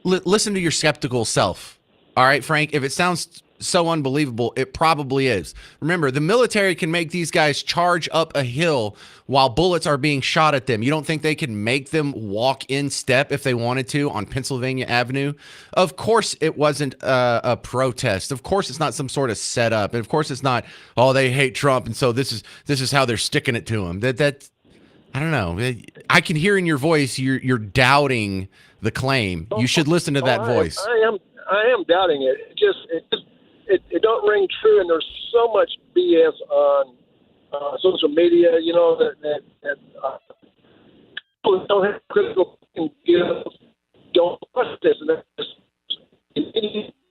listen to your skeptical self. All right, Frank. If it sounds so unbelievable, it probably is. Remember, the military can make these guys charge up a hill while bullets are being shot at them. You don't think they can make them walk in step if they wanted to on Pennsylvania Avenue? Of course it wasn't a protest. Of course it's not some sort of setup. And of course it's not, oh, they hate Trump, and so this is how they're sticking it to him. That I don't know. I can hear in your voice you're doubting the claim. You should listen to that voice. I am doubting it. It don't ring true, and there's so much BS on social media. You know that people don't have critical skills, don't trust this, and that's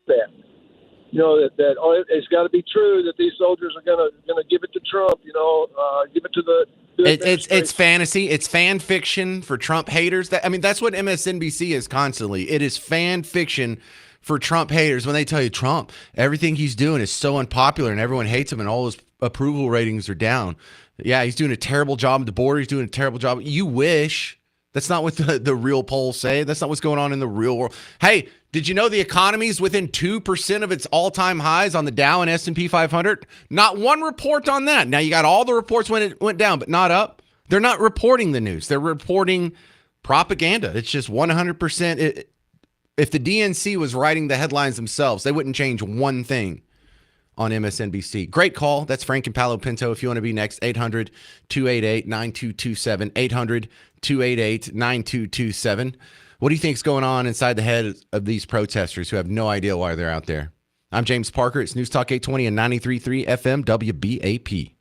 that. You know that it's got to be true that these soldiers are gonna give it to Trump. You know, give it to the. It's fantasy. It's fan fiction for Trump haters. That's what MSNBC is constantly. It is fan fiction for Trump haters when they tell you Trump, everything he's doing is so unpopular and everyone hates him and all his approval ratings are down. Yeah, he's doing a terrible job at the border. He's doing a terrible job. You wish. That's not what the real polls say. That's not what's going on in the real world. Hey, did you know the economy is within 2% of its all-time highs on the Dow and S&P 500? Not one report on that. Now, you got all the reports when it went down, but not up. They're not reporting the news. They're reporting propaganda. It's just 100%. If the DNC was writing the headlines themselves, they wouldn't change one thing on MSNBC. Great call. That's Frank and Palo Pinto. If you want to be next, 800-288-9227. 800-288-9227. What do you think is going on inside the head of these protesters who have no idea why they're out there? I'm James Parker. It's News Talk 820 and 93.3 FM WBAP.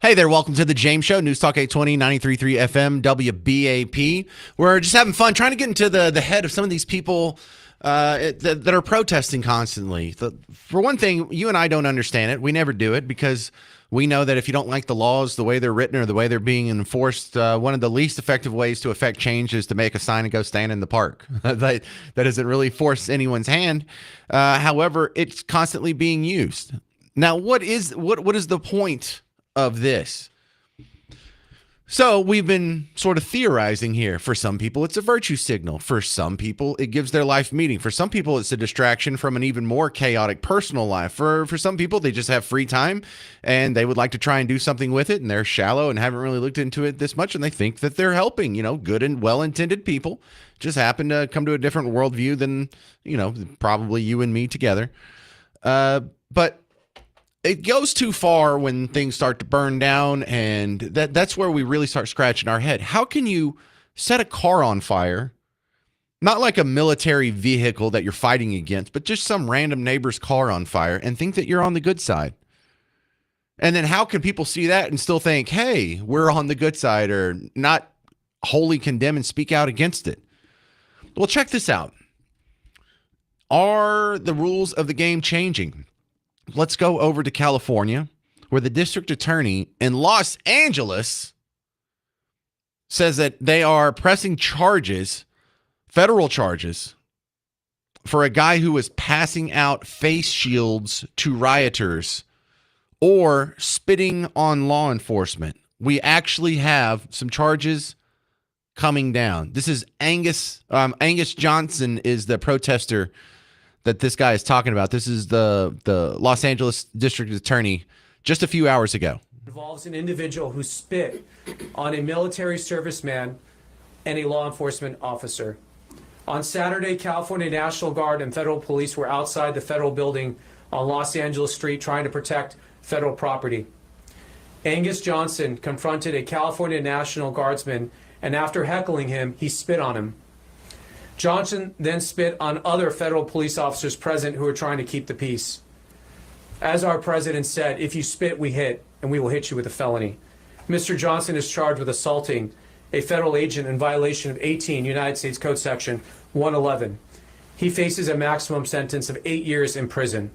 Hey there, welcome to the James Show, News Talk 820, 93.3 FM, WBAP. We're just having fun trying to get into the head of some of these people that are protesting constantly. For one thing, you and I don't understand it. We never do it because we know that if you don't like the laws, the way they're written or the way they're being enforced, one of the least effective ways to affect change is to make a sign and go stand in the park. that doesn't really force anyone's hand. However, it's constantly being used. Now, what is the point of this? So we've been sort of theorizing here. For some people, it's a virtue signal. For some people, it gives their life meaning. For some people, it's a distraction from an even more chaotic personal life. For some people, they just have free time and they would like to try and do something with it, and they're shallow and haven't really looked into it this much, and they think that they're helping. Good and well-intended people just happen to come to a different worldview than, probably you and me together. But it goes too far when things start to burn down, and that's where we really start scratching our head. How can you set a car on fire, not like a military vehicle that you're fighting against, but just some random neighbor's car on fire, and think that you're on the good side? And then how can people see that and still think, hey, we're on the good side, or not wholly condemn and speak out against it? Well, check this out. Are the rules of the game changing? Let's go over to California, where the district attorney in Los Angeles says that they are pressing charges, federal charges, for a guy who was passing out face shields to rioters or spitting on law enforcement. We actually have some charges coming down. This is Angus Johnson is the protester that this guy is talking about. This is the Los Angeles district attorney just a few hours ago. Involves an individual who spit on a military serviceman and a law enforcement officer. On Saturday, California National Guard and federal police were outside the federal building on Los Angeles Street trying to protect federal property. Angus Johnson confronted a California National Guardsman, and after heckling him, he spit on him. Johnson then spit on other federal police officers present who were trying to keep the peace. As our president said, if you spit, we hit, and we will hit you with a felony. Mr. Johnson is charged with assaulting a federal agent in violation of 18 United States Code Section 111. He faces a maximum sentence of 8 years in prison.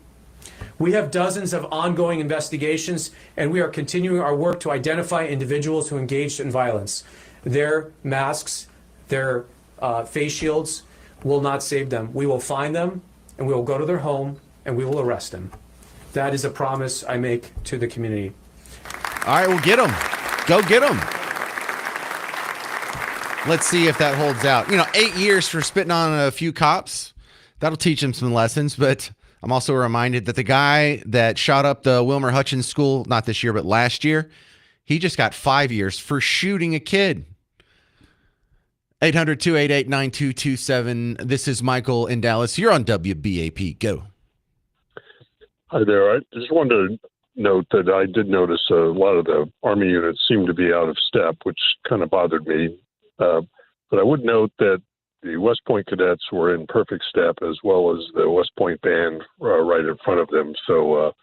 We have dozens of ongoing investigations, and we are continuing our work to identify individuals who engaged in violence. Their masks, their face shields will not save them. We will find them, and we will go to their home, and we will arrest them. That is a promise I make to the community. All right, well, get them. Go get them. Let's see if that holds out. 8 years for spitting on a few cops. That'll teach them some lessons, but I'm also reminded that the guy that shot up the Wilmer Hutchins School, not this year, but last year, he just got 5 years for shooting a kid. 800-288-9227. This is Michael in Dallas. You're on WBAP. Go. Hi there. I just wanted to note that I did notice a lot of the Army units seem to be out of step, which kind of bothered me. But I would note that the West Point cadets were in perfect step, as well as the West Point band right in front of them. So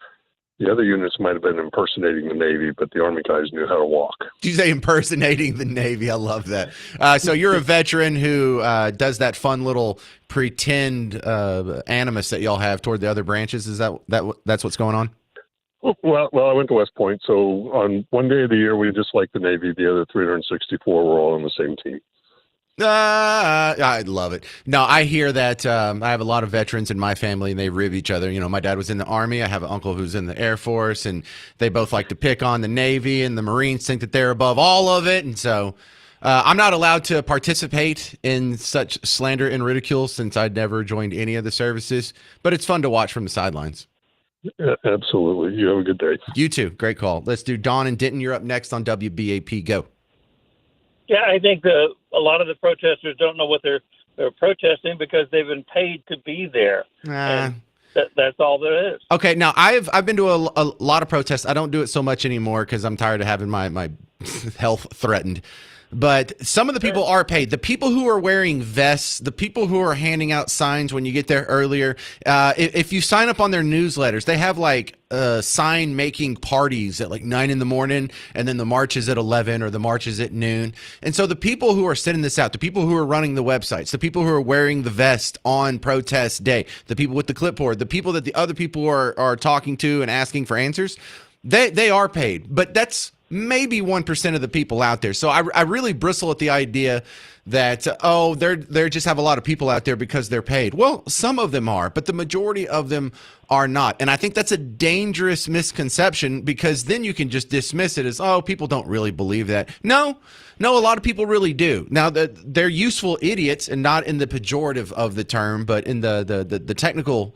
the other units might have been impersonating the Navy, but the Army guys knew how to walk. Did you say impersonating the Navy? I love that. So you're a veteran who does that fun little pretend animus that y'all have toward the other branches. Is that's what's going on? Well, I went to West Point, so on one day of the year we just like the Navy. The other 364 were all on the same team. I love it. No, I hear that. I have a lot of veterans in my family, and they rib each other. My dad was in the Army. I have an uncle who's in the Air Force, and they both like to pick on the Navy, and the Marines think that they're above all of it. And so I'm not allowed to participate in such slander and ridicule since I'd never joined any of the services, but it's fun to watch from the sidelines. Yeah, absolutely. You have a good day. You too. Great call. Let's do Don and Denton. You're up next on WBAP. Go. Yeah, I think a lot of the protesters don't know what they're protesting because they've been paid to be there. And that's all there is. Okay, now I've been to a lot of protests. I don't do it so much anymore because I'm tired of having my health threatened. But some of the people are paid. The people who are wearing vests, the people who are handing out signs when you get there earlier, if you sign up on their newsletters, they have like sign making parties at like 9 in the morning, and then the march is at 11 or the march is at noon. And so the people who are sending this out, the people who are running the websites, the people who are wearing the vest on protest day, the people with the clipboard, the people that the other people are talking to and asking for answers, they are paid. But that's maybe 1% of the people out there. So I really bristle at the idea that, they're just have a lot of people out there because they're paid. Well, some of them are, but the majority of them are not. And I think that's a dangerous misconception, because then you can just dismiss it as, people don't really believe that. No, a lot of people really do. Now, they're useful idiots, and not in the pejorative of the term, but in the technical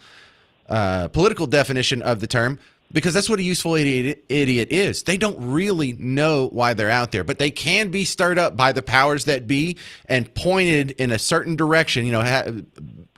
political definition of the term. Because that's what a useful idiot is. They don't really know why they're out there, but they can be stirred up by the powers that be and pointed in a certain direction,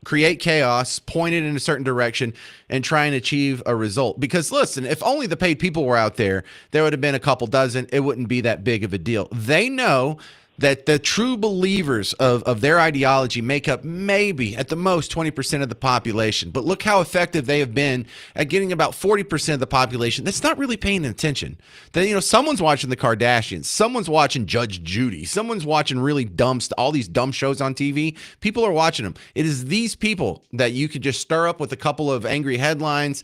create chaos, pointed in a certain direction, and try and achieve a result. Because listen, if only the paid people were out there, there would have been a couple dozen. It wouldn't be that big of a deal. They know that the true believers of their ideology make up maybe at the most 20% of the population. But look how effective they have been at getting about 40% of the population that's not really paying attention. That, someone's watching the Kardashians, someone's watching Judge Judy, someone's watching really all these dumb shows on TV. People are watching them. It is these people that you could just stir up with a couple of angry headlines.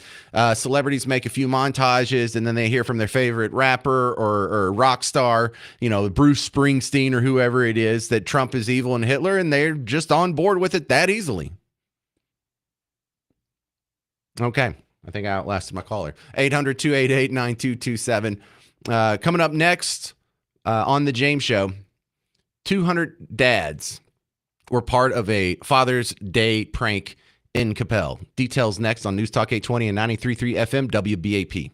Celebrities make a few montages, and then they hear from their favorite rapper or rock star, Bruce Springsteen or whoever it is, that Trump is evil and Hitler, and they're just on board with it that easily. Okay. I think I outlasted my caller. 800-288-9227. Coming up next on the James Show, 200 dads were part of a Father's Day prank in Capel. Details next on News Talk 820 and 93.3 FM WBAP.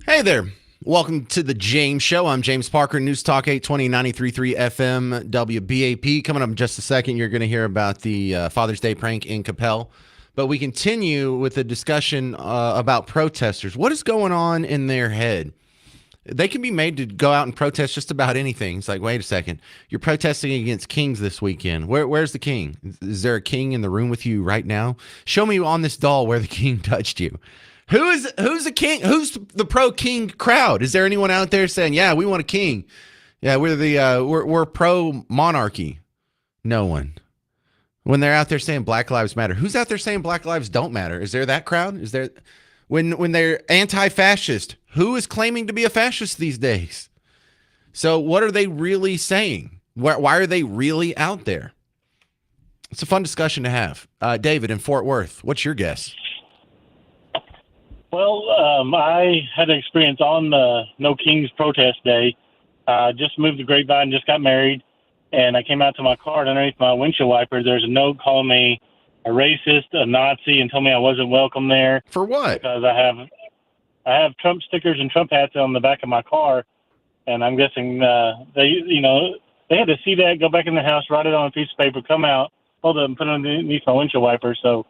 Hey there. Welcome to the James Show. I'm James Parker, News Talk 820 93.3 FM WBAP. Coming up in just a second, you're going to hear about the Father's Day prank in Capel. But we continue with a discussion about protesters. What is going on in their head? They can be made to go out and protest just about anything. It's like, wait a second. You're protesting against kings this weekend. Where's the king? Is there a king in the room with you right now? Show me on this doll where the king touched you. Who's the king? Who's the pro-king crowd? Is there anyone out there saying, yeah, we want a king? Yeah, we're pro-monarchy. No one. When they're out there saying Black Lives Matter, who's out there saying Black Lives don't matter? Is there that crowd? Is there when they're anti-fascist? Who is claiming to be a fascist these days? So what are they really saying? Why are they really out there? It's a fun discussion to have. David in Fort Worth, what's your guess? Well, I had an experience on No Kings protest day. Just moved to Grapevine, just got married, and I came out to my car, and underneath my windshield wiper, there's a note calling me a racist, a Nazi, and told me I wasn't welcome there. For what? Because I have Trump stickers and Trump hats on the back of my car, and I'm guessing they had to see that, go back in the house, write it on a piece of paper, come out, hold it, and put it underneath my windshield wiper. So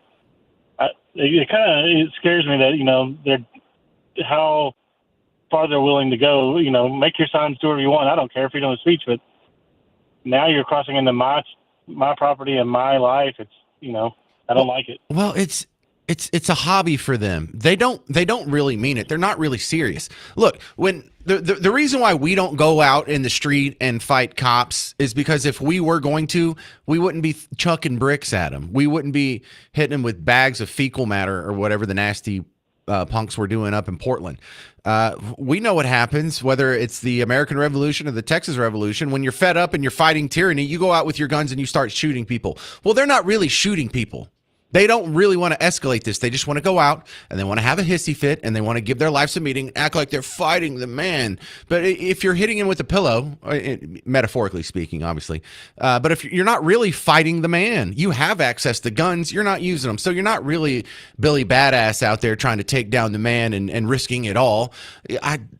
it scares me that they're how far they're willing to go. Make your signs do whatever you want. I don't care, freedom of speech, but now you're crossing into my property and my life. It's I don't like it. Well, it's a hobby for them. They don't really mean it. They're not really serious. Look, when the reason why we don't go out in the street and fight cops is because if we were going to, we wouldn't be chucking bricks at them. We wouldn't be hitting them with bags of fecal matter or whatever the nasty punks were doing up in Portland. We know what happens, whether it's the American Revolution or the Texas Revolution. When you're fed up and you're fighting tyranny, you go out with your guns and you start shooting people. Well, they're not really shooting people. They don't really want to escalate this. They just want to go out and they want to have a hissy fit and they want to give their lives a meeting and act like they're fighting the man. But if you're hitting him with a pillow, metaphorically speaking, obviously, but if you're not really fighting the man, you have access to guns, you're not using them. So you're not really Billy Badass out there trying to take down the man and risking it all.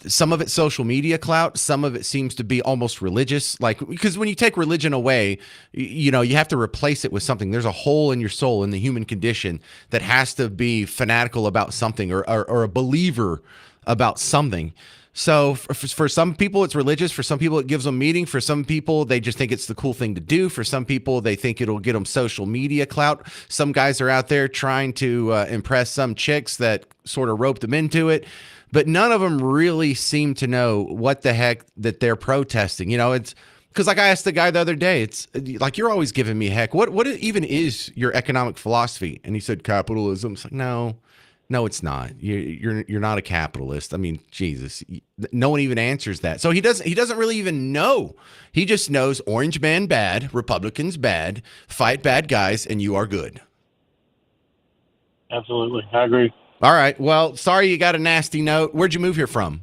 Some of it's social media clout. Some of it seems to be almost religious. Because when you take religion away, you have to replace it with something. There's a hole in your soul, in the human condition, that has to be fanatical about something or a believer about something. So for some people it's religious, for some people it gives them meaning, for some people they just think it's the cool thing to do, for some people they think it'll get them social media clout. Some guys are out there trying to impress some chicks that sort of rope them into it, but none of them really seem to know what the heck that they're protesting. It's because, like I asked the guy the other day, it's like, you're always giving me heck. What even is your economic philosophy? And he said capitalism. It's like, no, it's not. You're not a capitalist. I mean, Jesus, no one even answers that. So he doesn't really even know. He just knows orange man bad, Republicans bad, fight bad guys, and you are good. Absolutely, I agree. All right. Well, sorry you got a nasty note. Where'd you move here from?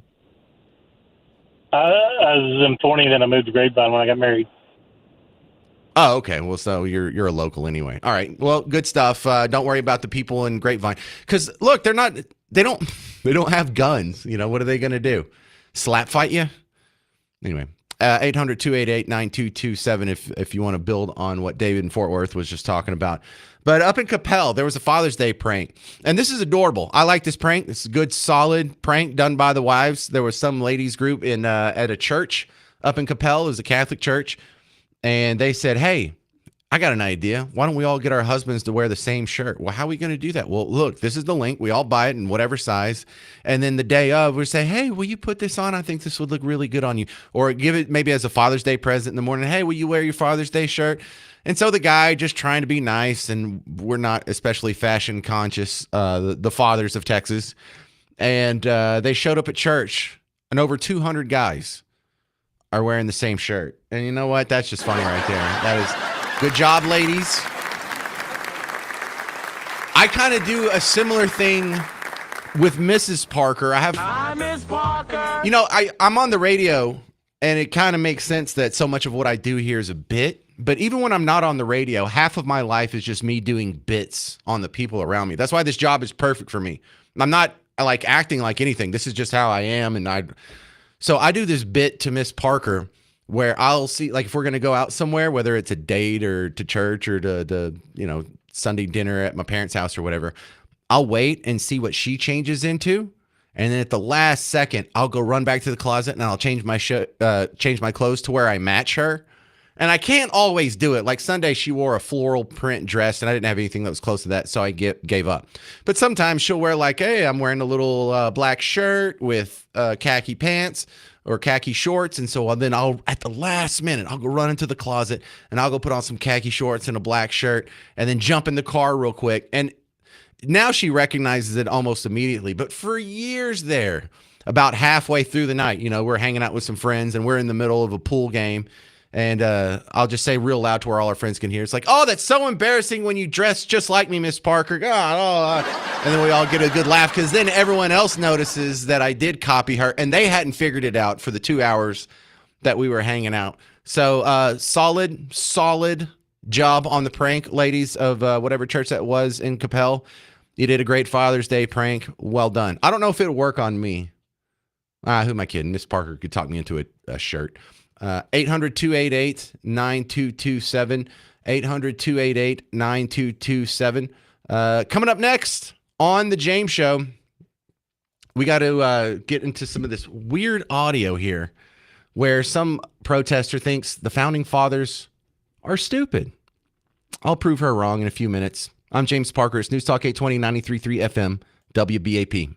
I was in Forney, then I moved to Grapevine when I got married. Oh, okay. Well, so you're a local anyway. All right. Well, good stuff. Don't worry about the people in Grapevine, because look, they don't have guns. What are they going to do? Slap fight you? Anyway, 800-288-9227 if you want to build on what David in Fort Worth was just talking about. But up in Capel, there was a Father's Day prank. And this is adorable. I like this prank. It's a good, solid prank done by the wives. There was some ladies group at a church up in Capel. It was a Catholic church. And they said, hey, I got an idea. Why don't we all get our husbands to wear the same shirt? Well, how are we going to do that? Well, look, this is the link. We all buy it in whatever size. And then the day of, we say, hey, will you put this on? I think this would look really good on you. Or give it maybe as a Father's Day present in the morning. Hey, will you wear your Father's Day shirt? And so the guy just trying to be nice, and we're not especially fashion conscious, the fathers of Texas. And they showed up at church, and over 200 guys are wearing the same shirt. And you know what? That's just funny right there. That is good job, ladies. I kind of do a similar thing with Mrs. Parker. Hi, Miss Parker. I'm on the radio, and it kind of makes sense that so much of what I do here is a bit. But even when I'm not on the radio, half of my life is just me doing bits on the people around me. That's why this job is perfect for me. I'm not like acting like anything. This is just how I am. So I do this bit to Miss Parker where I'll see, like, if we're going to go out somewhere, whether it's a date or to church or to Sunday dinner at my parents' house or whatever, I'll wait and see what she changes into. And then at the last second, I'll go run back to the closet and I'll change my clothes to where I match her. And I can't always do it. Like Sunday, she wore a floral print dress, and I didn't have anything that was close to that, so I gave up. But sometimes she'll wear like, hey, I'm wearing a little black shirt with khaki pants or khaki shorts, and so then I'll, at the last minute, I'll go run into the closet, and I'll go put on some khaki shorts and a black shirt, and then jump in the car real quick. And now she recognizes it almost immediately. But for years there, about halfway through the night, we're hanging out with some friends, and we're in the middle of a pool game. And I'll just say real loud to where all our friends can hear. It's like, oh, that's so embarrassing when you dress just like me, Miss Parker. God, and then we all get a good laugh because then everyone else notices that I did copy her, and they hadn't figured it out for the 2 hours that we were hanging out. So solid job on the prank, ladies of whatever church that was in Capel. You did a great Father's Day prank. Well done. I don't know if it'll work on me. Who am I kidding? Miss Parker could talk me into a shirt. 800-288-9227. 800-288-9227. Coming up next on The James Show, we got to get into some of this weird audio here where some protester thinks the founding fathers are stupid. I'll prove her wrong in a few minutes. I'm James Parker. It's News Talk 820 93.3 FM, WBAP.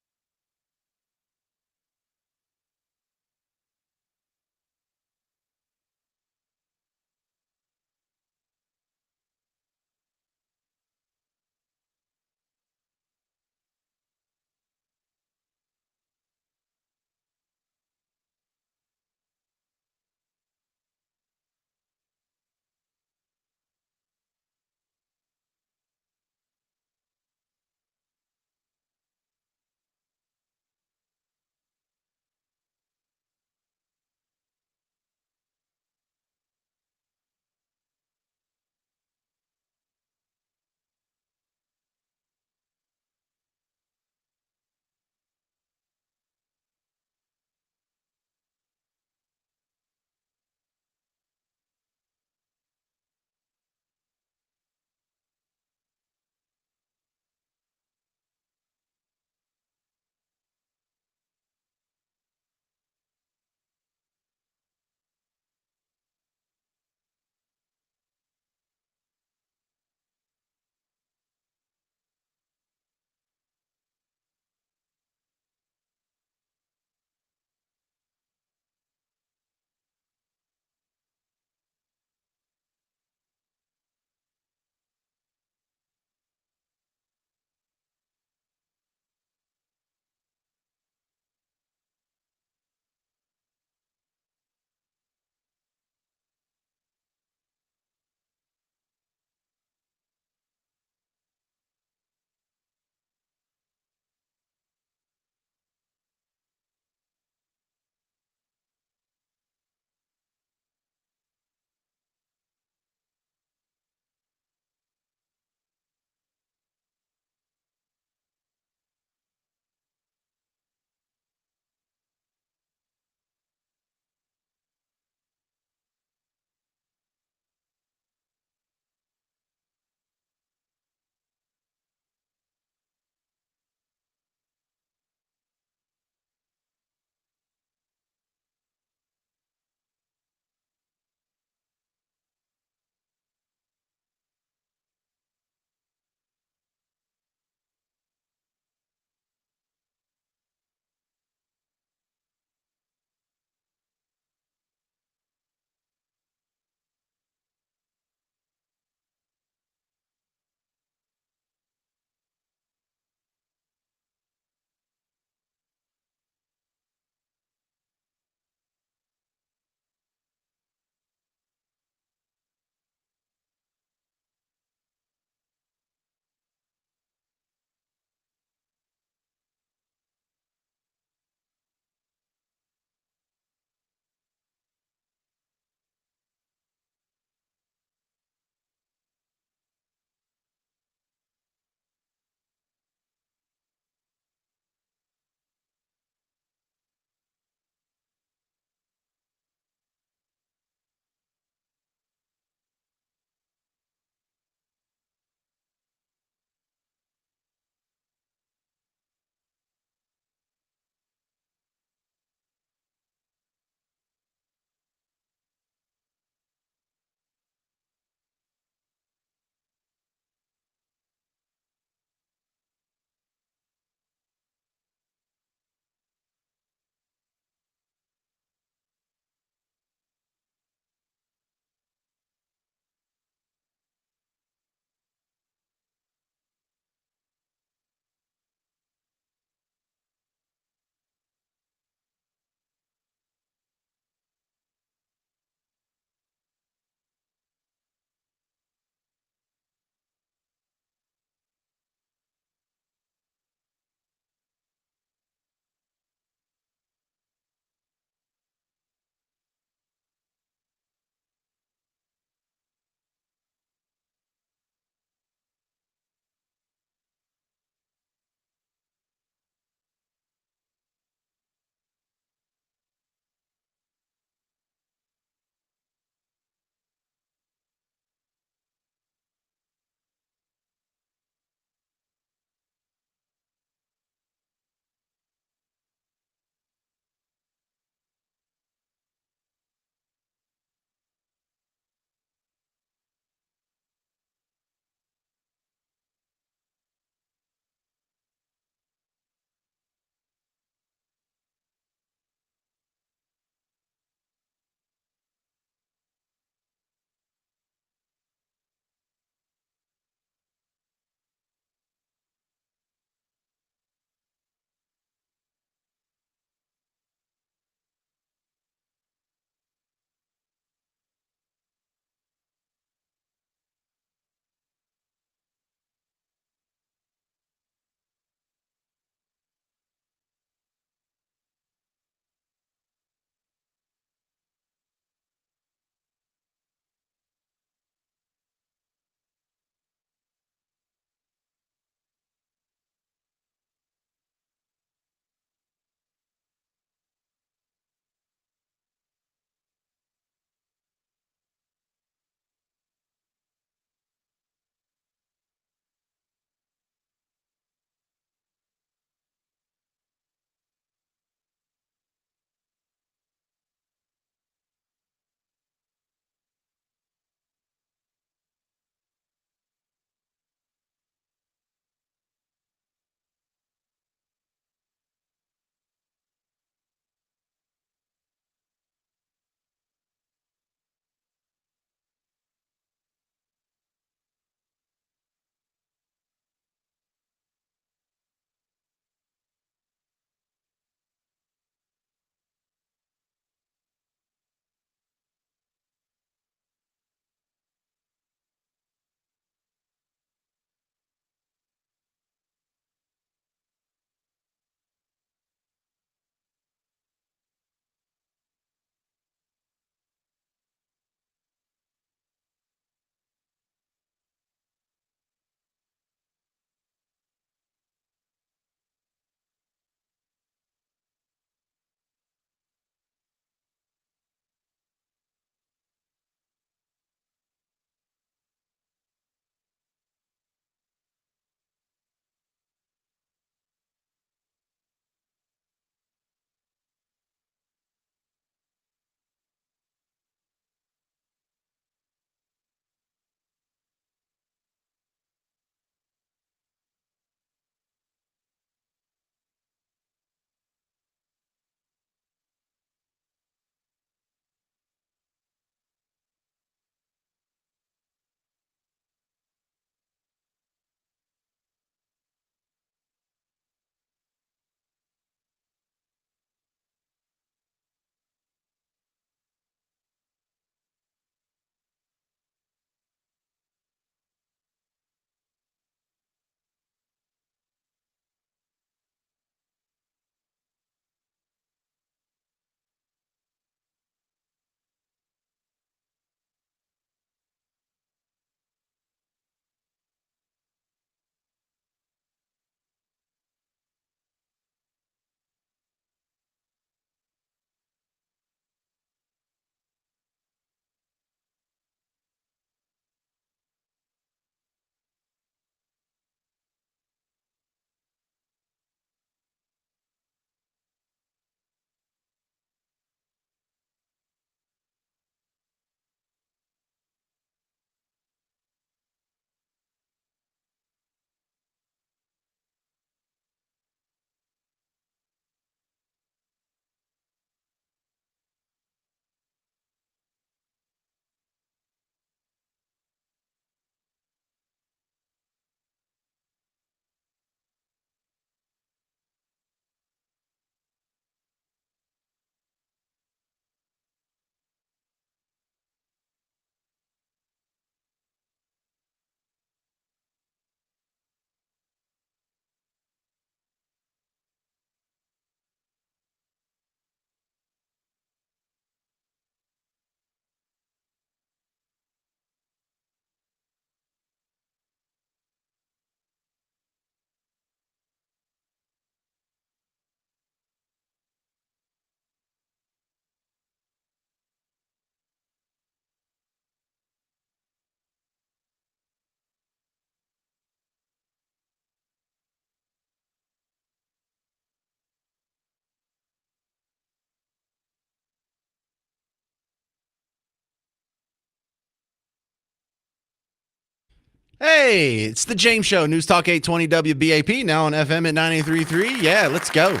Hey, it's the James Show, News Talk 820 WBAP, now on FM at 93.3. Yeah, let's go.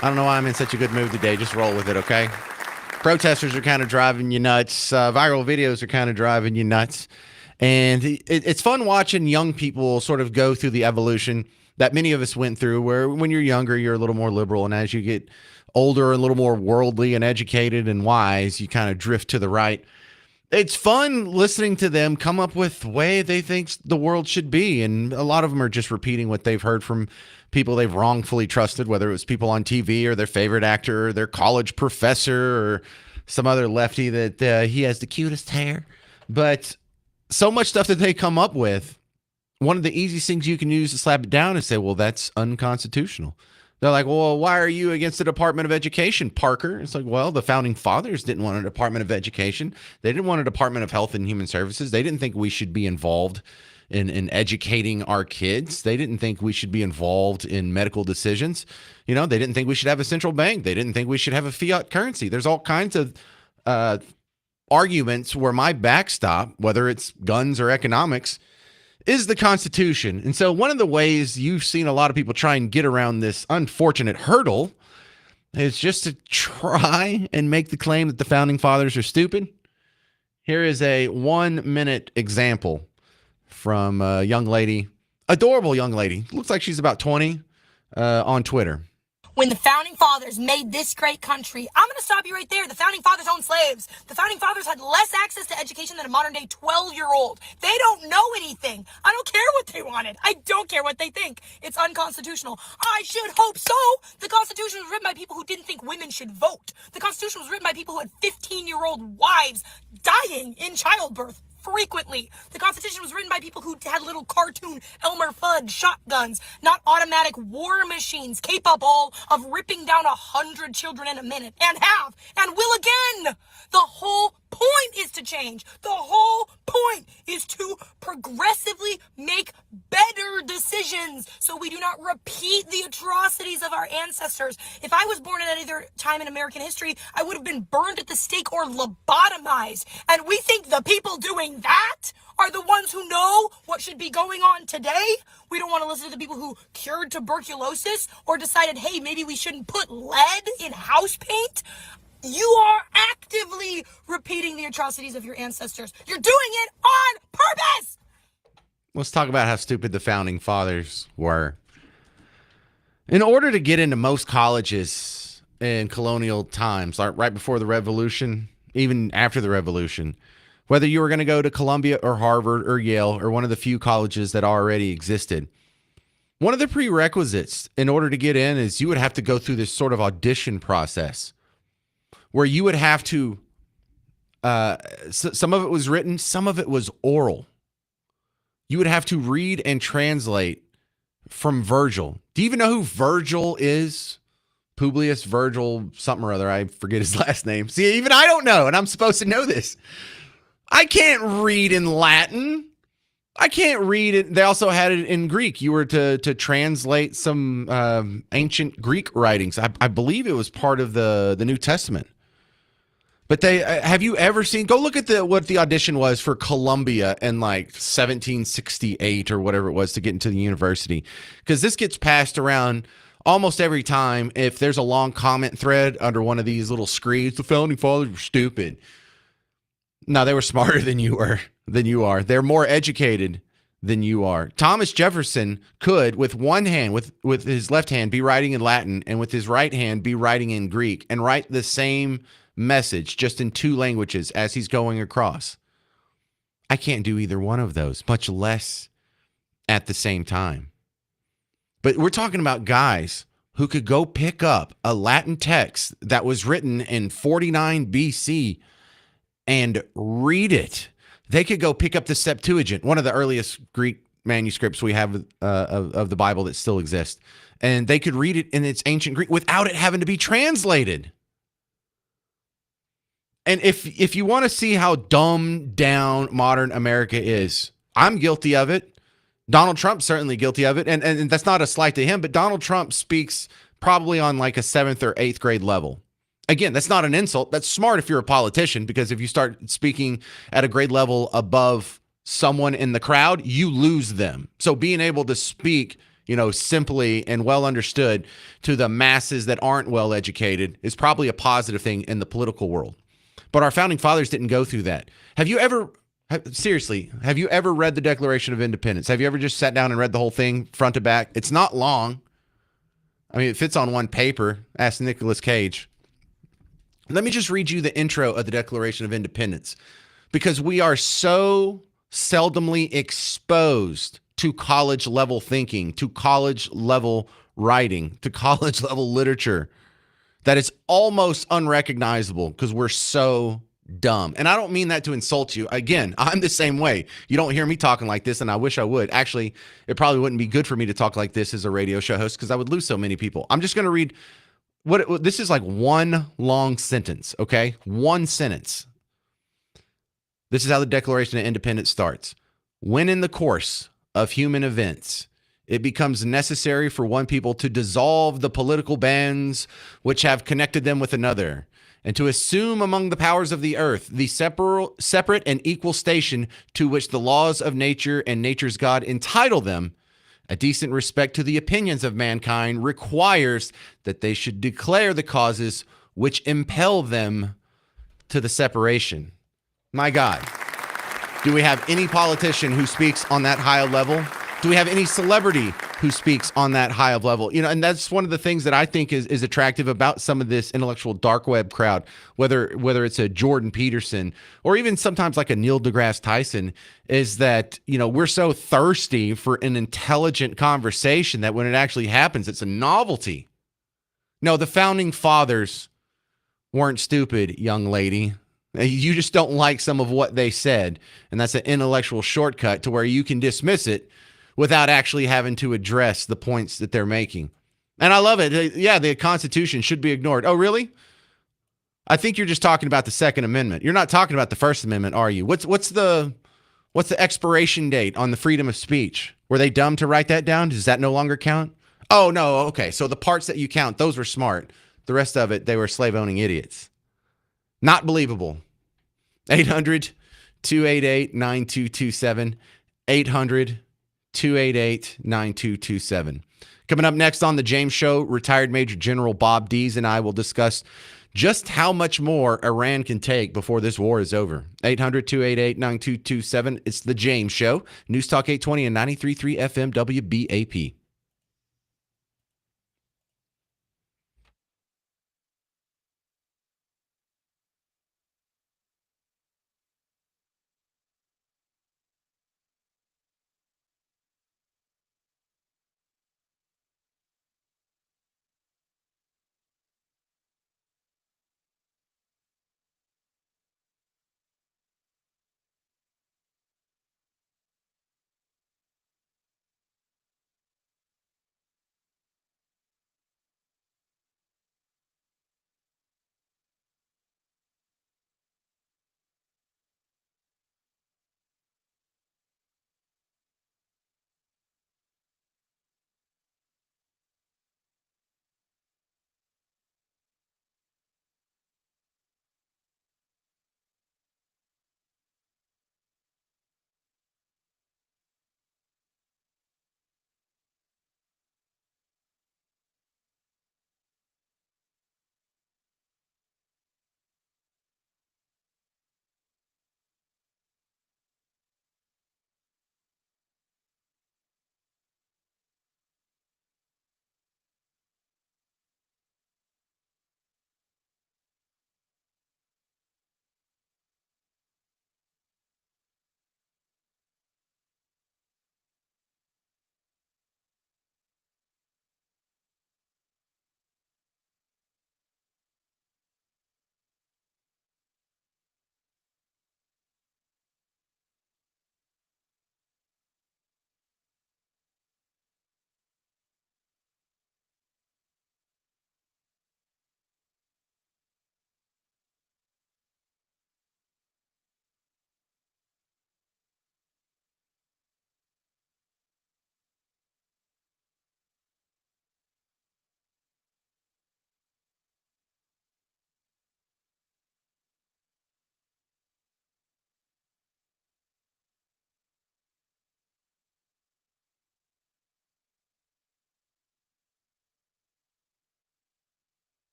I don't know why I'm in such a good mood today. Just roll with it, okay? Protesters are kind of driving you nuts. Viral videos are kind of driving you nuts. And it's fun watching young people sort of go through the evolution that many of us went through, where when you're younger, you're a little more liberal. And as you get older, a little more worldly and educated and wise, you kind of drift to the right. It's fun listening to them come up with the way they think the world should be. And a lot of them are just repeating what they've heard from people they've wrongfully trusted, whether it was people on TV or their favorite actor or their college professor or some other lefty that he has the cutest hair. But so much stuff that they come up with, one of the easiest things you can use to slap it down is say, well, that's unconstitutional. They're like, well, why are you against the Department of Education, Parker? It's like, well, the founding fathers didn't want a Department of Education. They didn't want a Department of Health and Human Services. They didn't think we should be involved in educating our kids. They didn't think we should be involved in medical decisions. You know, they didn't think we should have a central bank. They didn't think we should have a fiat currency. There's all kinds of arguments where my backstop, whether it's guns or economics, is the Constitution. And so one of the ways you've seen a lot of people try and get around this unfortunate hurdle is just to try and make the claim that the founding fathers are stupid. Here is a 1-minute example from a young lady, adorable young lady, looks like she's about 20, on Twitter. When the founding fathers made this great country, I'm going to stop you right there. The founding fathers owned slaves. The founding fathers had less access to education than a modern day 12-year-old. They don't know anything. I don't care what they wanted. I don't care what they think. It's unconstitutional. I should hope so. The Constitution was written by people who didn't think women should vote. The Constitution was written by people who had 15-year-old wives dying in childbirth frequently. The Constitution was written by people who had little cartoon Elmer Fudd shotguns, not automatic war machines capable of ripping down 100 children in a minute, and have, and will again. The whole point is to change. The whole point is to progressively make better decisions so we do not repeat the atrocities of our ancestors. If I was born at any other time in American history, I would have been burned at the stake or lobotomized. And we think the people doing that are the ones who know what should be going on today. We don't want to listen to the people who cured tuberculosis or decided, hey, maybe we shouldn't put lead in house paint. You are actively repeating the atrocities of your ancestors. You're doing it on purpose. Let's talk about how stupid the founding fathers were. In order to get into most colleges in colonial times, like right before the Revolution, even after the Revolution, whether you were going to go to Columbia or Harvard or Yale or one of the few colleges that already existed, one of the prerequisites in order to get in is you would have to go through this sort of audition process where you would have to, some of it was written, some of it was oral. You would have to read and translate from Virgil. Do you even know who Virgil is? Publius Virgil something or other. I forget his last name. See, even I don't know, and I'm supposed to know this. I can't read in Latin. I can't read it. They also had it in Greek. You were to translate some ancient Greek writings. I believe it was part of the New Testament. But they have you ever seen? Go look at what the audition was for Columbia in like 1768 or whatever it was to get into the university, because this gets passed around almost every time. If there's a long comment thread under one of these little screeds, the founding fathers were stupid. No, they were smarter than you are. They're more educated than you are. Thomas Jefferson could, with one hand, with his left hand, be writing in Latin, and with his right hand be writing in Greek, and write the same message just in two languages as he's going across. I can't do either one of those, much less at the same time. But we're talking about guys who could go pick up a Latin text that was written in 49 BC and read it. They could go pick up the Septuagint, one of the earliest Greek manuscripts we have of the Bible that still exists, and they could read it in its ancient Greek without it having to be translated. And if you want to see how dumbed down modern America is, I'm guilty of it. Donald Trump's certainly guilty of it. And that's not a slight to him, but Donald Trump speaks probably on like a 7th or 8th grade level. Again, that's not an insult. That's smart if you're a politician, because if you start speaking at a grade level above someone in the crowd, you lose them. So being able to speak, simply and well understood to the masses that aren't well educated is probably a positive thing in the political world. But our founding fathers didn't go through that. Have you ever read the Declaration of Independence? Have you ever just sat down and read the whole thing front to back? It's not long. I mean, it fits on one paper. Ask Nicolas Cage. Let me just read you the intro of the Declaration of Independence, because we are so seldomly exposed to college level thinking, to college level writing, to college level literature, that it's almost unrecognizable because we're so dumb. And I don't mean that to insult you. Again, I'm the same way. You don't hear me talking like this, and I wish I would. Actually, it probably wouldn't be good for me to talk like this as a radio show host because I would lose so many people. I'm just going to read this is like one long sentence, okay? One sentence. This is how the Declaration of Independence starts. When in the course of human events, it becomes necessary for one people to dissolve the political bands which have connected them with another, and to assume among the powers of the earth the separate and equal station to which the laws of nature and nature's God entitle them, a decent respect to the opinions of mankind requires that they should declare the causes which impel them to the separation. My God, do we have any politician who speaks on that high of level? Do we have any celebrity who speaks on that high of level? And that's one of the things that I think is attractive about some of this intellectual dark web crowd, whether it's a Jordan Peterson or even sometimes like a Neil deGrasse Tyson, is that, we're so thirsty for an intelligent conversation that when it actually happens, it's a novelty. No, the founding fathers weren't stupid, young lady. You just don't like some of what they said, and that's an intellectual shortcut to where you can dismiss it without actually having to address the points that they're making. And I love it. Yeah, the Constitution should be ignored. Oh, really? I think you're just talking about the Second Amendment. You're not talking about the First Amendment, are you? What's the expiration date on the freedom of speech? Were they dumb to write that down? Does that no longer count? Oh, no. Okay. So the parts that you count, those were smart. The rest of it, they were slave-owning idiots. Not believable. 800-288-9227. 800-288-9227. Coming up next on The James Show, retired Major General Bob Dees and I will discuss just how much more Iran can take before this war is over. 800-288-9227. It's The James Show. News Talk 820 and 93.3 FM WBAP.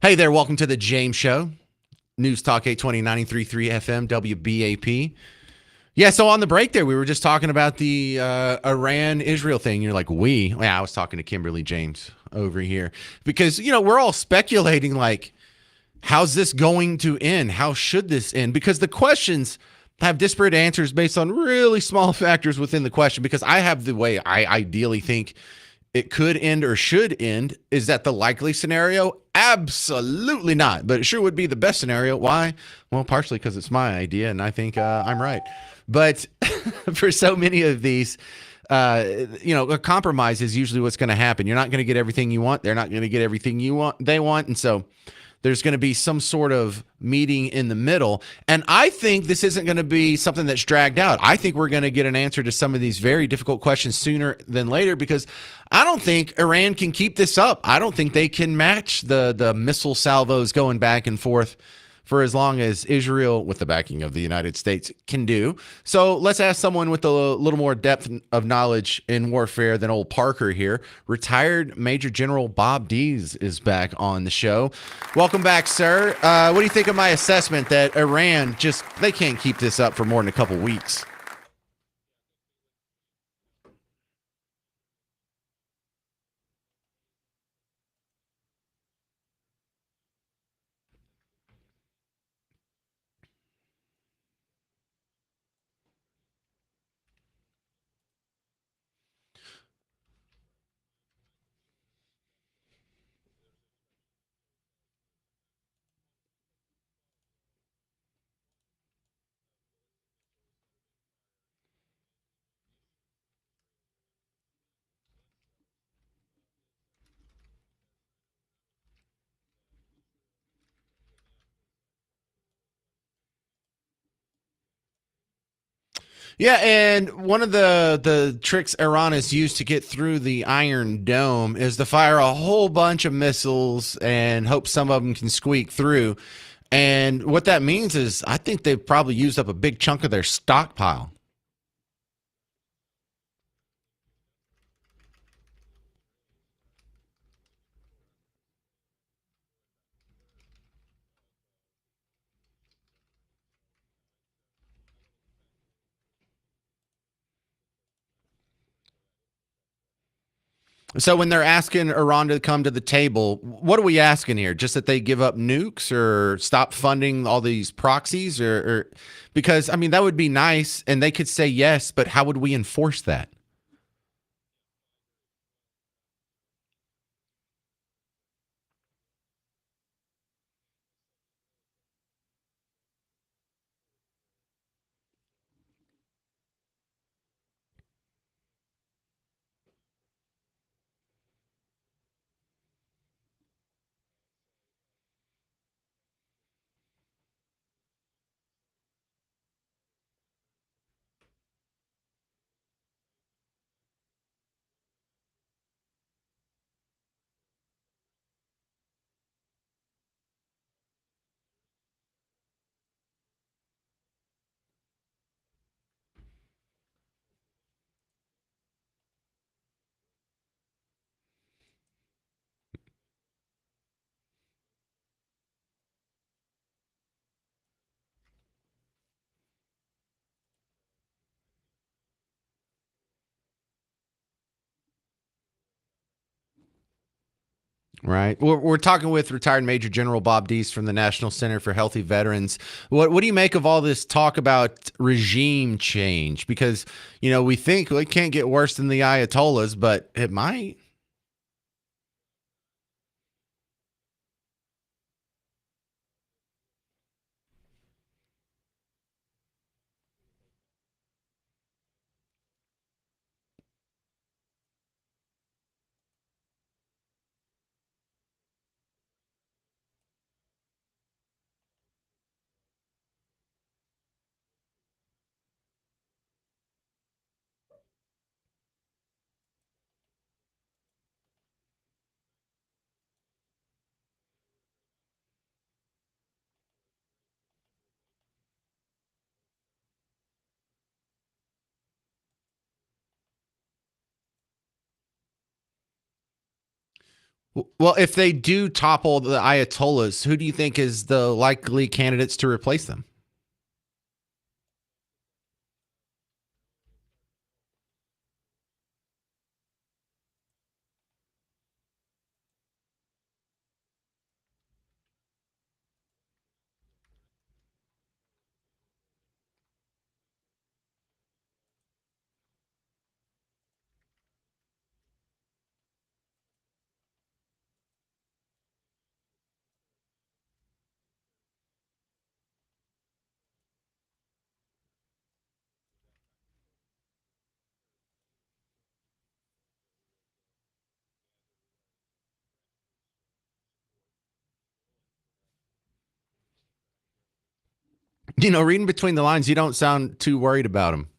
Hey there, welcome to the James Show. News Talk 820 93.3 FM WBAP. Yeah, so on the break there, we were just talking about the Iran-Israel thing. You're like, Yeah, I was talking to Kimberly James over here. Because, we're all speculating, like, how's this going to end? How should this end? Because the questions have disparate answers based on really small factors within the question. Because I have the way I ideally think it could end or should end. Is that the likely scenario? Absolutely not. But it sure would be the best scenario. Why? Well, partially because it's my idea, and I think I'm right. But for so many of these, a compromise is usually what's going to happen. You're not going to get everything you want. They're not going to get everything they want. And so there's going to be some sort of meeting in the middle. And I think this isn't going to be something that's dragged out. I think we're going to get an answer to some of these very difficult questions sooner than later, because I don't think Iran can keep this up. I don't think they can match the missile salvos going back and forth for as long as Israel, with the backing of the United States, can do. So let's ask someone with a little more depth of knowledge in warfare than old Parker here. Retired Major General Bob Dees is back on the show. Welcome back, sir. What do you think of my assessment that Iran they can't keep this up for more than a couple weeks? Yeah, and one of the tricks Iran has used to get through the Iron Dome is to fire a whole bunch of missiles and hope some of them can squeak through. And what that means is I think they've probably used up a big chunk of their stockpile. So when they're asking Iran to come to the table, what are we asking here? Just that they give up nukes or stop funding all these proxies, or because I mean that would be nice, and they could say yes, but how would we enforce that? Right. We're talking with retired Major General Bob Dees from the National Center for Healthy Veterans. What do you make of all this talk about regime change? Because, we think it can't get worse than the Ayatollahs, but it might. Well, if they do topple the Ayatollahs, who do you think is the likely candidates to replace them? Reading between the lines, you don't sound too worried about them.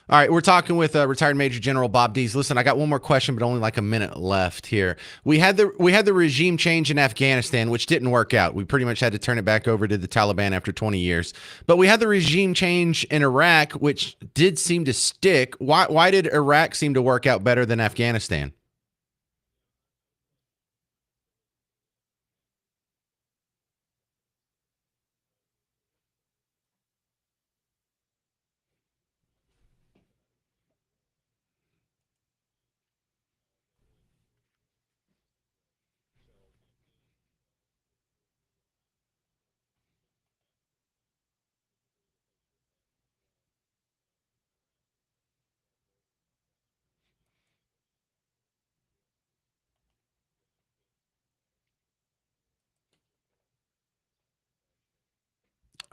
All right, we're talking with retired Major General Bob Dees. Listen, I got one more question, but only like a minute left here. We had the regime change in Afghanistan, which didn't work out. We pretty much had to turn it back over to the Taliban after 20 years. But we had the regime change in Iraq, which did seem to stick. Why did Iraq seem to work out better than Afghanistan?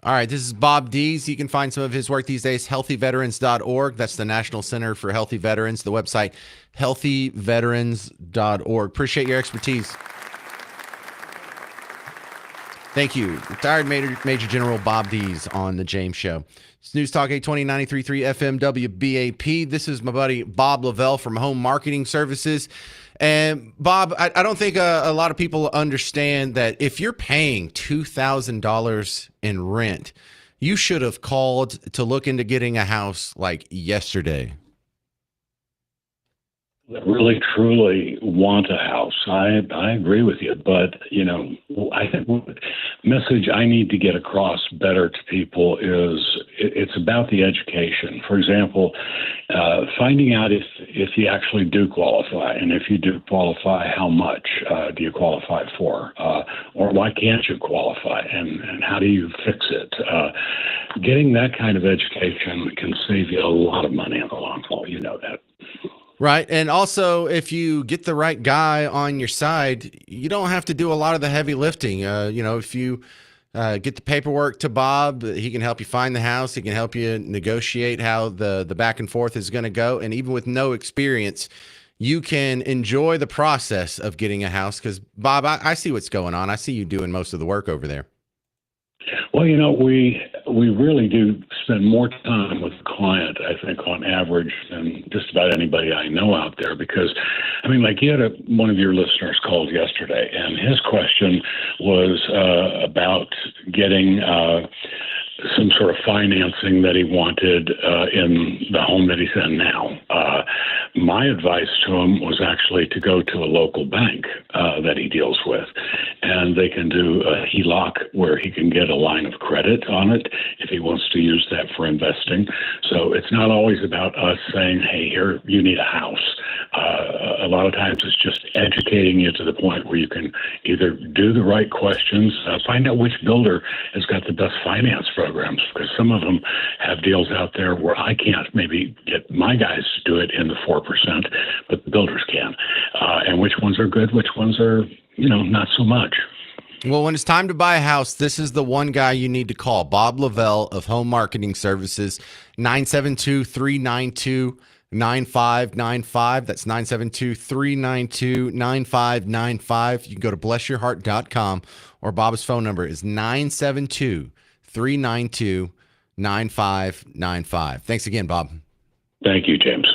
All right, this is Bob Dees. You can find some of his work these days, healthyveterans.org. That's the National Center for Healthy Veterans, the website, healthyveterans.org. Appreciate your expertise. Thank you. Retired Major General Bob Dees on The James Show. It's News Talk 820 93.3 FM WBAP. This is my buddy Bob Lavelle from Home Marketing Services. And Bob, I don't think a lot of people understand that if you're paying $2,000 in rent, you should have called to look into getting a house like yesterday. That really truly want a house. I agree with you, but I think the message I need to get across better to people is it's about the education. For example, finding out if you actually do qualify, and if you do qualify, how much do you qualify for, or why can't you qualify, and how do you fix it? Getting that kind of education can save you a lot of money in the long haul. You know that. Right. And also, if you get the right guy on your side, you don't have to do a lot of the heavy lifting. If you get the paperwork to Bob, he can help you find the house. He can help you negotiate how the back and forth is going to go. And even with no experience, you can enjoy the process of getting a house. Because, Bob, I see what's going on. I see you doing most of the work over there. Well, we really do spend more time with the client, I think, on average than just about anybody I know out there. Because, you had one of your listeners called yesterday, and his question was about getting some sort of financing that he wanted in the home that he's in now. My advice to him was actually to go to a local bank that he deals with, and they can do a HELOC where he can get a line of credit on it if he wants to use that for investing. So it's not always about us saying, hey, here, you need a house. A lot of times it's just educating you to the point where you can either do the right questions, find out which builder has got the best finance programs, because some of them have deals out there where I can't maybe get my guys to do it in the 4%, but the builders can. And which ones are good, which ones are, not so much. Well, when it's time to buy a house, this is the one guy you need to call, Bob Lavelle of Home Marketing Services, 972-392 9595. That's 972-392-9595. You can go to blessyourheart.com, or Bob's phone number is 972-392-9595. Thanks again, Bob. Thank you, James.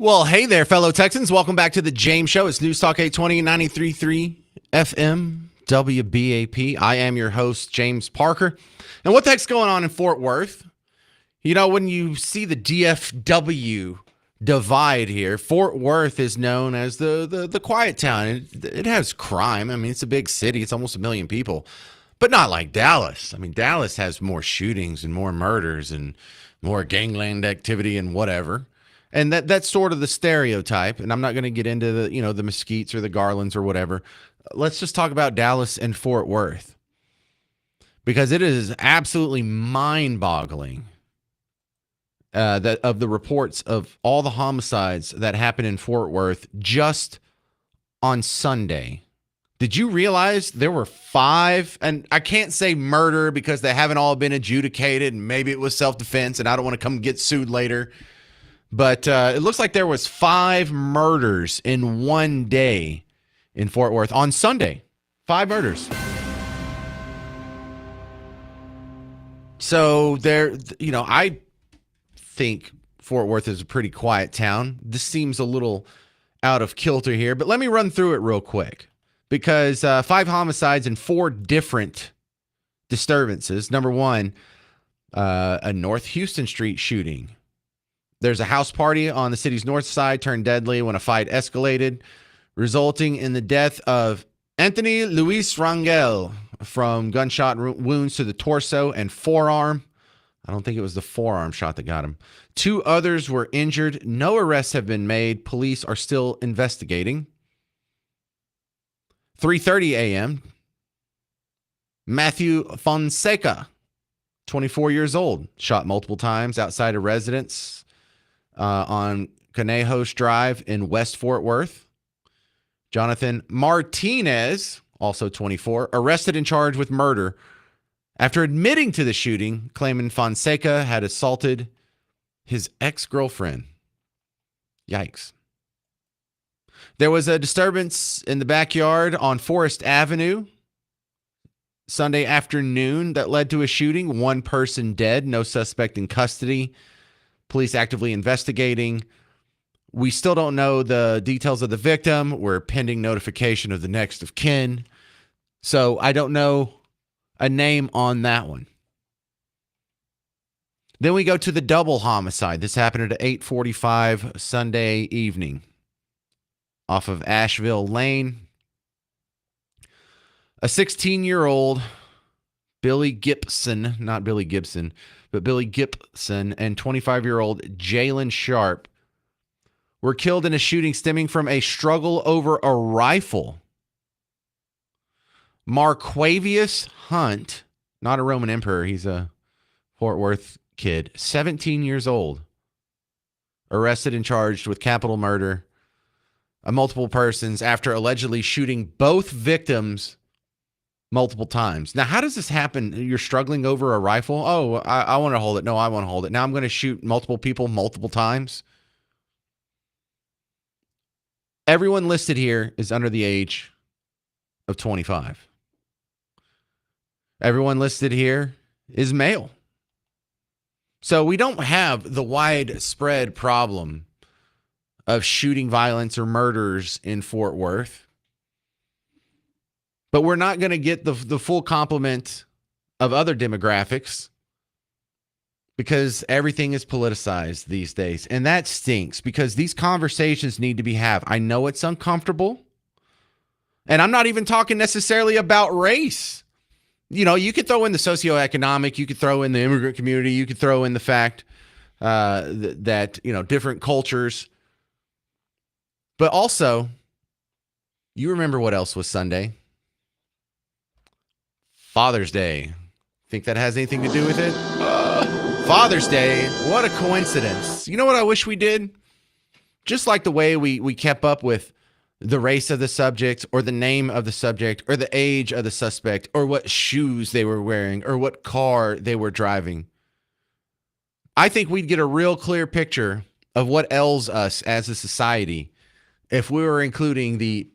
Well, hey there, fellow Texans. Welcome back to the James Show. It's News Talk 820, 93.3 FM, WBAP. I am your host, James Parker. And what the heck's going on in Fort Worth? You know, when you see the DFW divide here, Fort Worth is known as the quiet town. It has crime. I mean, it's a big city. It's almost 1 million people. But not like Dallas. I mean, Dallas has more shootings and more murders and more gangland activity and whatever. And that's sort of the stereotype. And I'm not going to get into the Mesquites or the Garlands or whatever. Let's just talk about Dallas and Fort Worth, because it is absolutely mind-boggling that of the reports of all the homicides that happened in Fort Worth just on Sunday. Did you realize there were 5? And I can't say murder because they haven't all been adjudicated, and maybe it was self-defense, and I don't want to come get sued later. But it looks like there was 5 murders in one day in Fort Worth on Sunday. 5 murders. So I think Fort Worth is a pretty quiet town. This seems a little out of kilter here, but let me run through it real quick, because 5 homicides and 4 different disturbances. Number 1, a North Houston Street shooting. There's a house party on the city's north side turned deadly when a fight escalated, resulting in the death of Anthony Luis Rangel from gunshot wounds to the torso and forearm. I don't think it was the forearm shot that got him. 2 others were injured. No arrests have been made. Police are still investigating. 3:30 a.m., Matthew Fonseca, 24 years old, shot multiple times outside a residence on Conejos Drive in West Fort Worth. Jonathan Martinez, also 24, arrested and charged with murder after admitting to the shooting, claiming Fonseca had assaulted his ex-girlfriend. Yikes. There was a disturbance in the backyard on Forest Avenue Sunday afternoon that led to a shooting. 1 person dead, no suspect in custody. Police actively investigating. We still don't know the details of the victim. We're pending notification of the next of kin. So I don't know a name on that one. Then we go to the double homicide. This happened at 8:45 Sunday evening off of Asheville Lane. A 16-year-old Billy Gibson, not Billy Gibson, but Billy Gibson, and 25-year-old Jalen Sharp were killed in a shooting stemming from a struggle over a rifle. Marquavius Hunt, not a Roman emperor, he's a Fort Worth kid, 17 years old, arrested and charged with capital murder of multiple persons after allegedly shooting both victims multiple times. Now, how does this happen? You're struggling over a rifle? Oh, I want to hold it. No, I want to hold it. Now I'm going to shoot multiple people multiple times. Everyone listed here is under the age of 25. Everyone listed here is male. So we don't have the widespread problem of shooting violence or murders in Fort Worth. But we're not going to get the full complement of other demographics because everything is politicized these days. And that stinks because these conversations need to be had. I know it's uncomfortable. And I'm not even talking necessarily about race. You know, you could throw in the socioeconomic, you could throw in the immigrant community, you could throw in the fact that, different cultures. But also, you remember what else was Sunday? Father's Day. Think that has anything to do with it? Father's Day. What a coincidence. You know what I wish we did? Just like the way we kept up with the race of the subject or the name of the subject or the age of the suspect or what shoes they were wearing or what car they were driving. I think we'd get a real clear picture of what ails us as a society if we were including the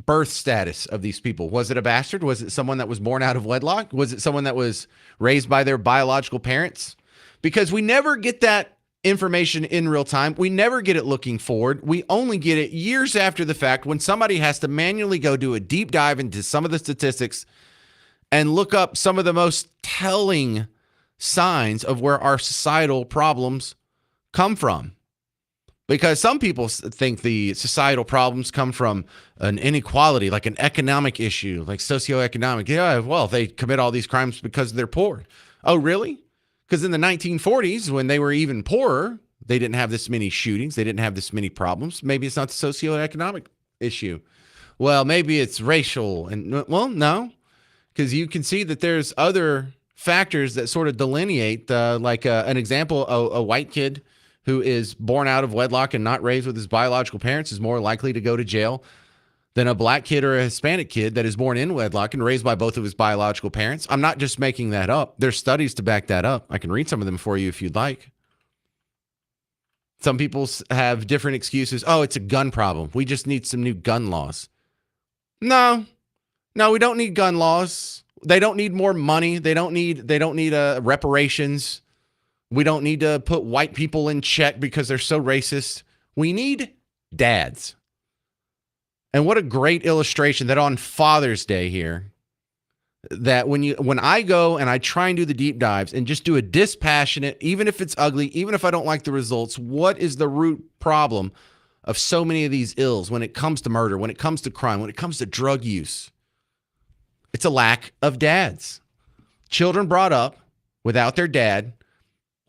birth status of these people. Was it a bastard? Was it someone that was born out of wedlock? Was it someone that was raised by their biological parents? Because we never get that information in real time. We never get it looking forward. We only get it years after the fact when somebody has to manually go do a deep dive into some of the statistics and look up some of the most telling signs of where our societal problems come from. Because some people think the societal problems come from an inequality, like an economic issue, like socioeconomic. Yeah, well, they commit all these crimes because they're poor. Oh, really? Because in the 1940s, when they were even poorer, they didn't have this many shootings. They didn't have this many problems. Maybe it's not the socioeconomic issue. Well, maybe it's racial. And well, no, because you can see that there's other factors that sort of delineate, an example, a white kid who is born out of wedlock and not raised with his biological parents is more likely to go to jail than a black kid or a Hispanic kid that is born in wedlock and raised by both of his biological parents. I'm not just making that up. There's studies to back that up. I can read some of them for you if you'd like. Some people have different excuses. Oh, it's a gun problem. We just need some new gun laws. No, we don't need gun laws. They don't need more money. They don't need reparations. We don't need to put white people in check because they're so racist. We need dads. And what a great illustration that on Father's Day here, that when I go and I try and do the deep dives and just do a dispassionate, even if it's ugly, even if I don't like the results, what is the root problem of so many of these ills when it comes to murder, when it comes to crime, when it comes to drug use? It's a lack of dads. Children brought up without their dad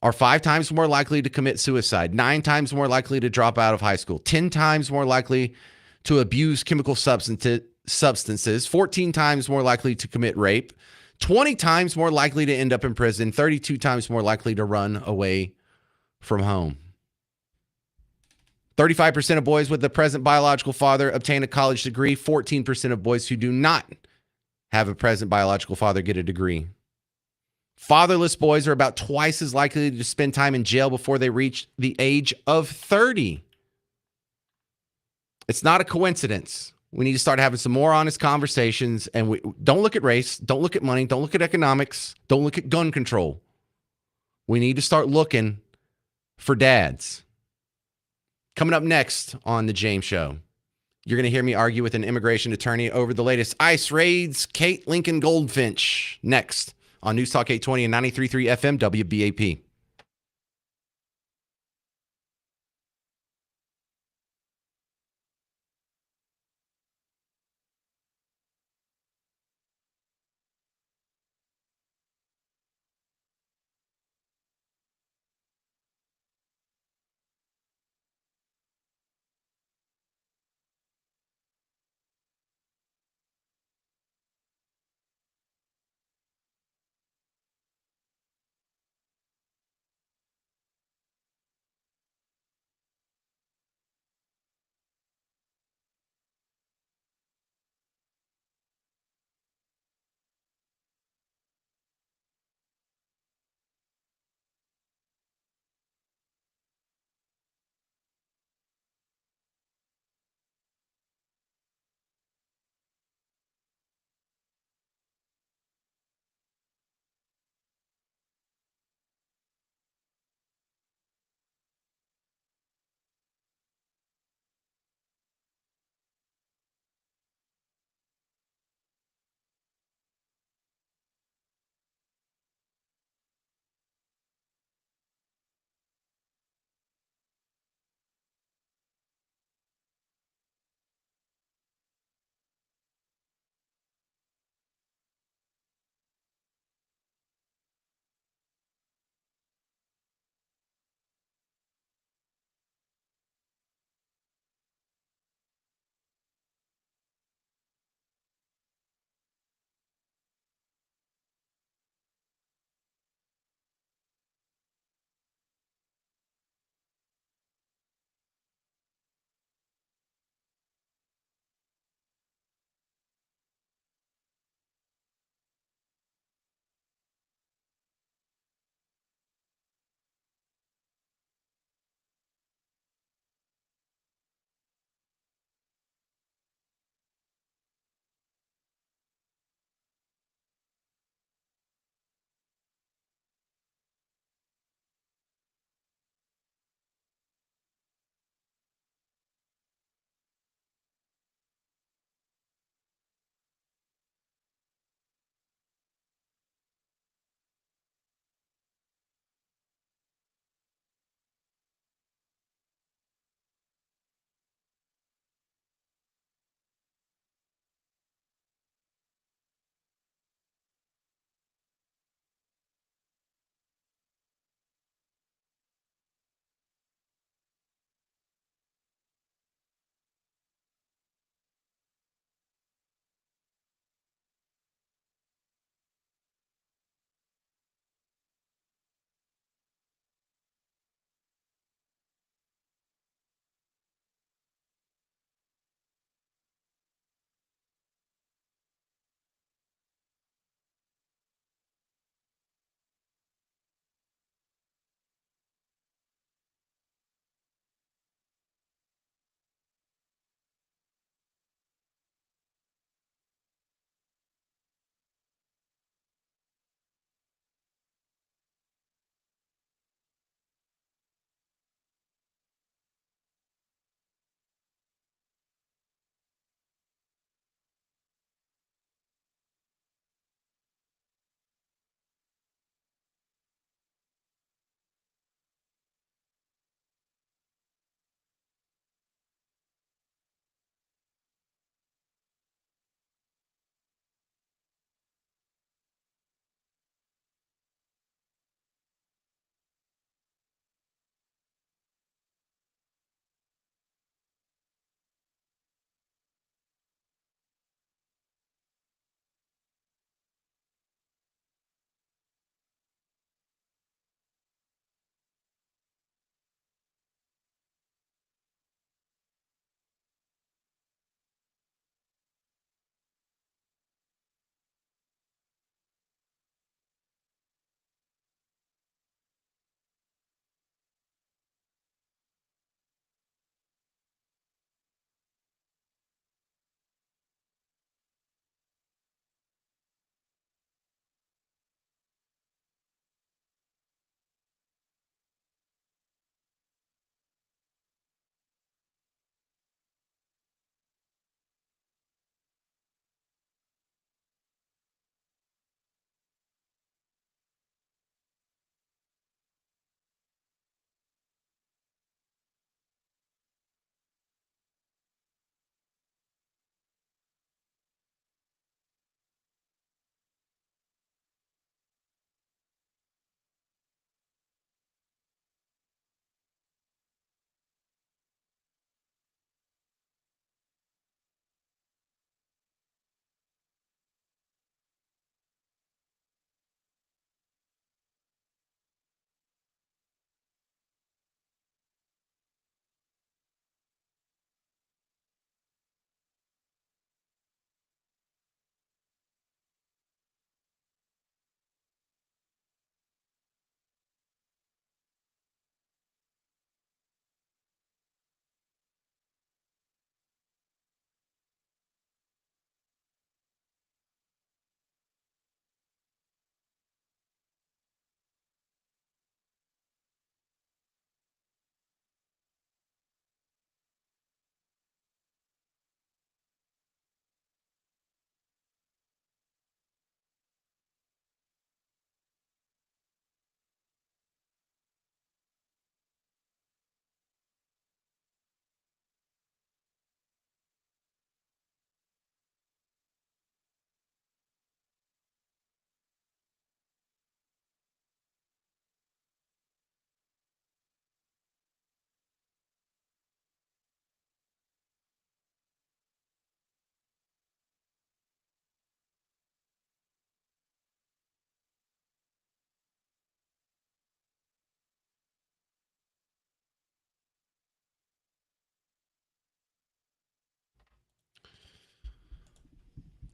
are 5 times more likely to commit suicide, 9 times more likely to drop out of high school, 10 times more likely to abuse chemical substances, 14 times more likely to commit rape, 20 times more likely to end up in prison, 32 times more likely to run away from home. 35% of boys with the present biological father obtain a college degree. 14% of boys who do not have a present biological father get a degree. Fatherless boys are about twice as likely to spend time in jail before they reach the age of 30. It's not a coincidence. We need to start having some more honest conversations, and we don't look at race, don't look at money, don't look at economics, don't look at gun control. We need to start looking for dads. Coming up next on The James Show, you're going to hear me argue with an immigration attorney over the latest ICE raids. Kate Lincoln Goldfinch next on News Talk 820 and 93.3 FM WBAP.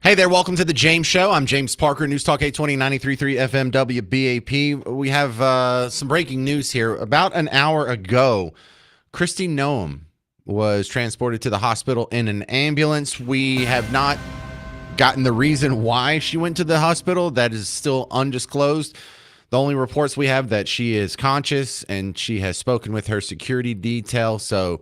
Hey there, welcome to the James Show. I'm James Parker, News Talk 820 93.3 FM WBAP. We have some breaking news here. About an hour ago, Kristi Noem was transported to the hospital in an ambulance. We have not gotten the reason why she went to the hospital. That is still undisclosed. The only reports we have that she is conscious and she has spoken with her security detail. So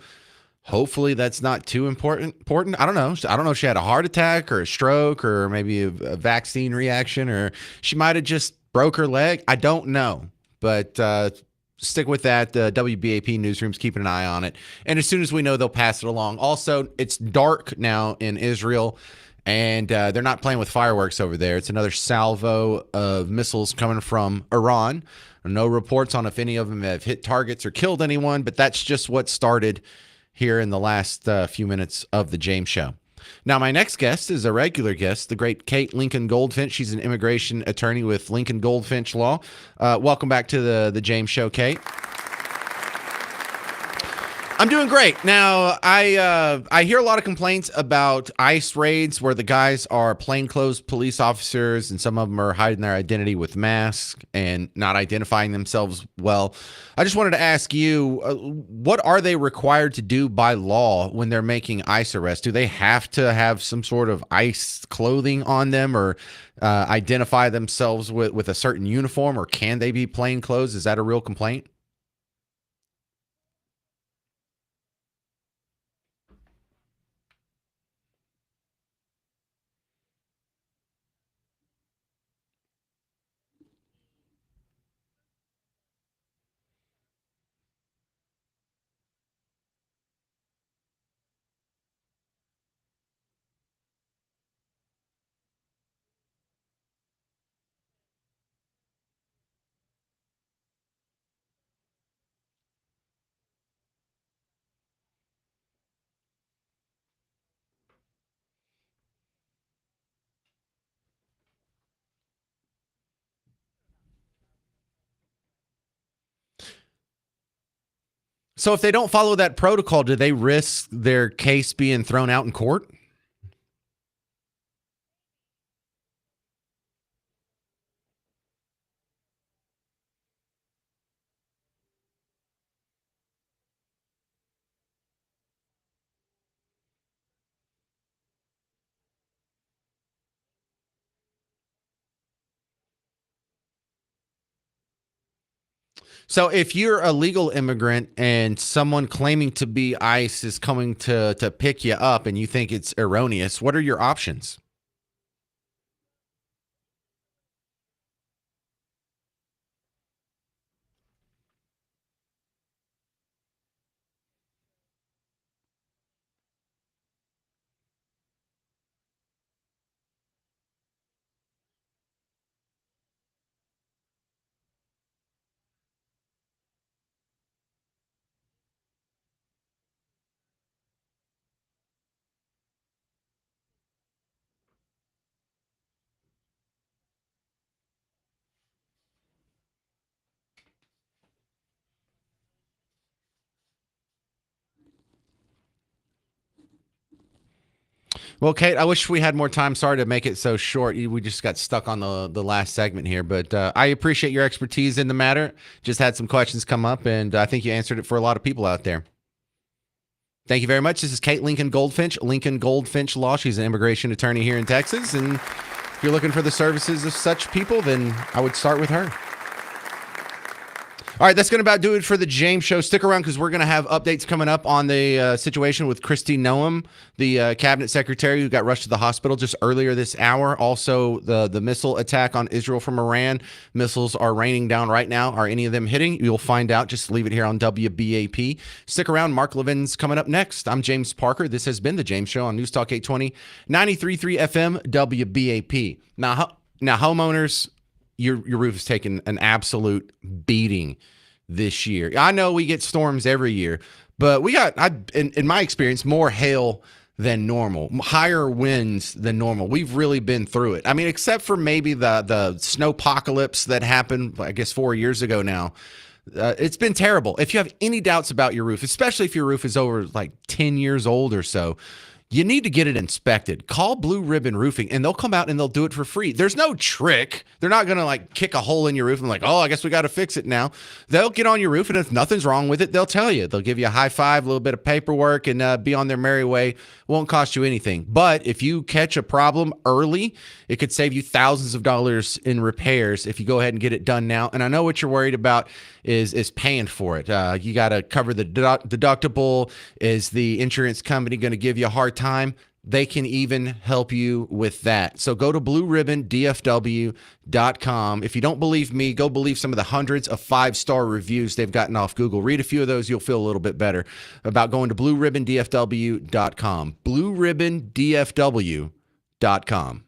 hopefully that's not too important. I don't know. I don't know if she had a heart attack or a stroke or maybe a vaccine reaction, or she might have just broke her leg. I don't know. But stick with that. The WBAP newsroom's keeping an eye on it. And as soon as we know, they'll pass it along. Also, it's dark now in Israel, and they're not playing with fireworks over there. It's another salvo of missiles coming from Iran. No reports on if any of them have hit targets or killed anyone, but that's just what started here in the last few minutes of the James Show. Now, my next guest is a regular guest, the great Kate Lincoln Goldfinch. She's an immigration attorney with Lincoln Goldfinch Law. Welcome back to the James Show, Kate. I'm doing great. Now, I hear a lot of complaints about ICE raids where the guys are plainclothes police officers, and some of them are hiding their identity with masks and not identifying themselves well. I just wanted to ask you, what are they required to do by law when they're making ICE arrests? Do they have to have some sort of ICE clothing on them, or identify themselves with a certain uniform, or can they be plainclothes? Is that a real complaint? So if they don't follow that protocol, do they risk their case being thrown out in court? So if you're a legal immigrant and someone claiming to be ICE is coming to pick you up and you think it's erroneous, what are your options? Well, Kate, I wish we had more time. Sorry to make it so short. We just got stuck on the last segment here, but I appreciate your expertise in the matter. Just had some questions come up, and I think you answered it for a lot of people out there. Thank you very much. This is Kate Lincoln Goldfinch, Lincoln Goldfinch Law. She's an immigration attorney here in Texas, and if you're looking for the services of such people, then I would start with her. All right, that's going to about do it for the James Show. Stick around because we're going to have updates coming up on the situation with Kristi Noem, the cabinet secretary who got rushed to the hospital just earlier this hour. Also, the missile attack on Israel from Iran. Missiles are raining down right now. Are any of them hitting? You'll find out. Just leave it here on WBAP. Stick around. Mark Levin's coming up next. I'm James Parker. This has been the James Show on News Talk 820, 93.3 FM, WBAP. Now homeowners, your roof is taking an absolute beating this year. I know we get storms every year, but we got, in my experience, more hail than normal, higher winds than normal. We've really been through it. I mean, except for maybe the snowpocalypse that happened, I guess, 4 years ago now. It's been terrible. If you have any doubts about your roof, especially if your roof is over like 10 years old or so, you need to get it inspected. Call Blue Ribbon Roofing, and they'll come out and they'll do it for free. There's no trick. They're not going to like kick a hole in your roof and like, oh, I guess we got to fix it now. They'll get on your roof, and if nothing's wrong with it, they'll tell you. They'll give you a high five, a little bit of paperwork, and be on their merry way. Won't cost you anything. But if you catch a problem early, it could save you thousands of dollars in repairs if you go ahead and get it done now. And I know what you're worried about is paying for it. You got to cover the deductible. Is the insurance company going to give you a hard time? They can even help you with that. So go to blueribbondfw.com. If you don't believe me, go believe some of the hundreds of 5-star reviews they've gotten off Google. Read a few of those. You'll feel a little bit better about going to blueribbondfw.com. blueribbondfw.com.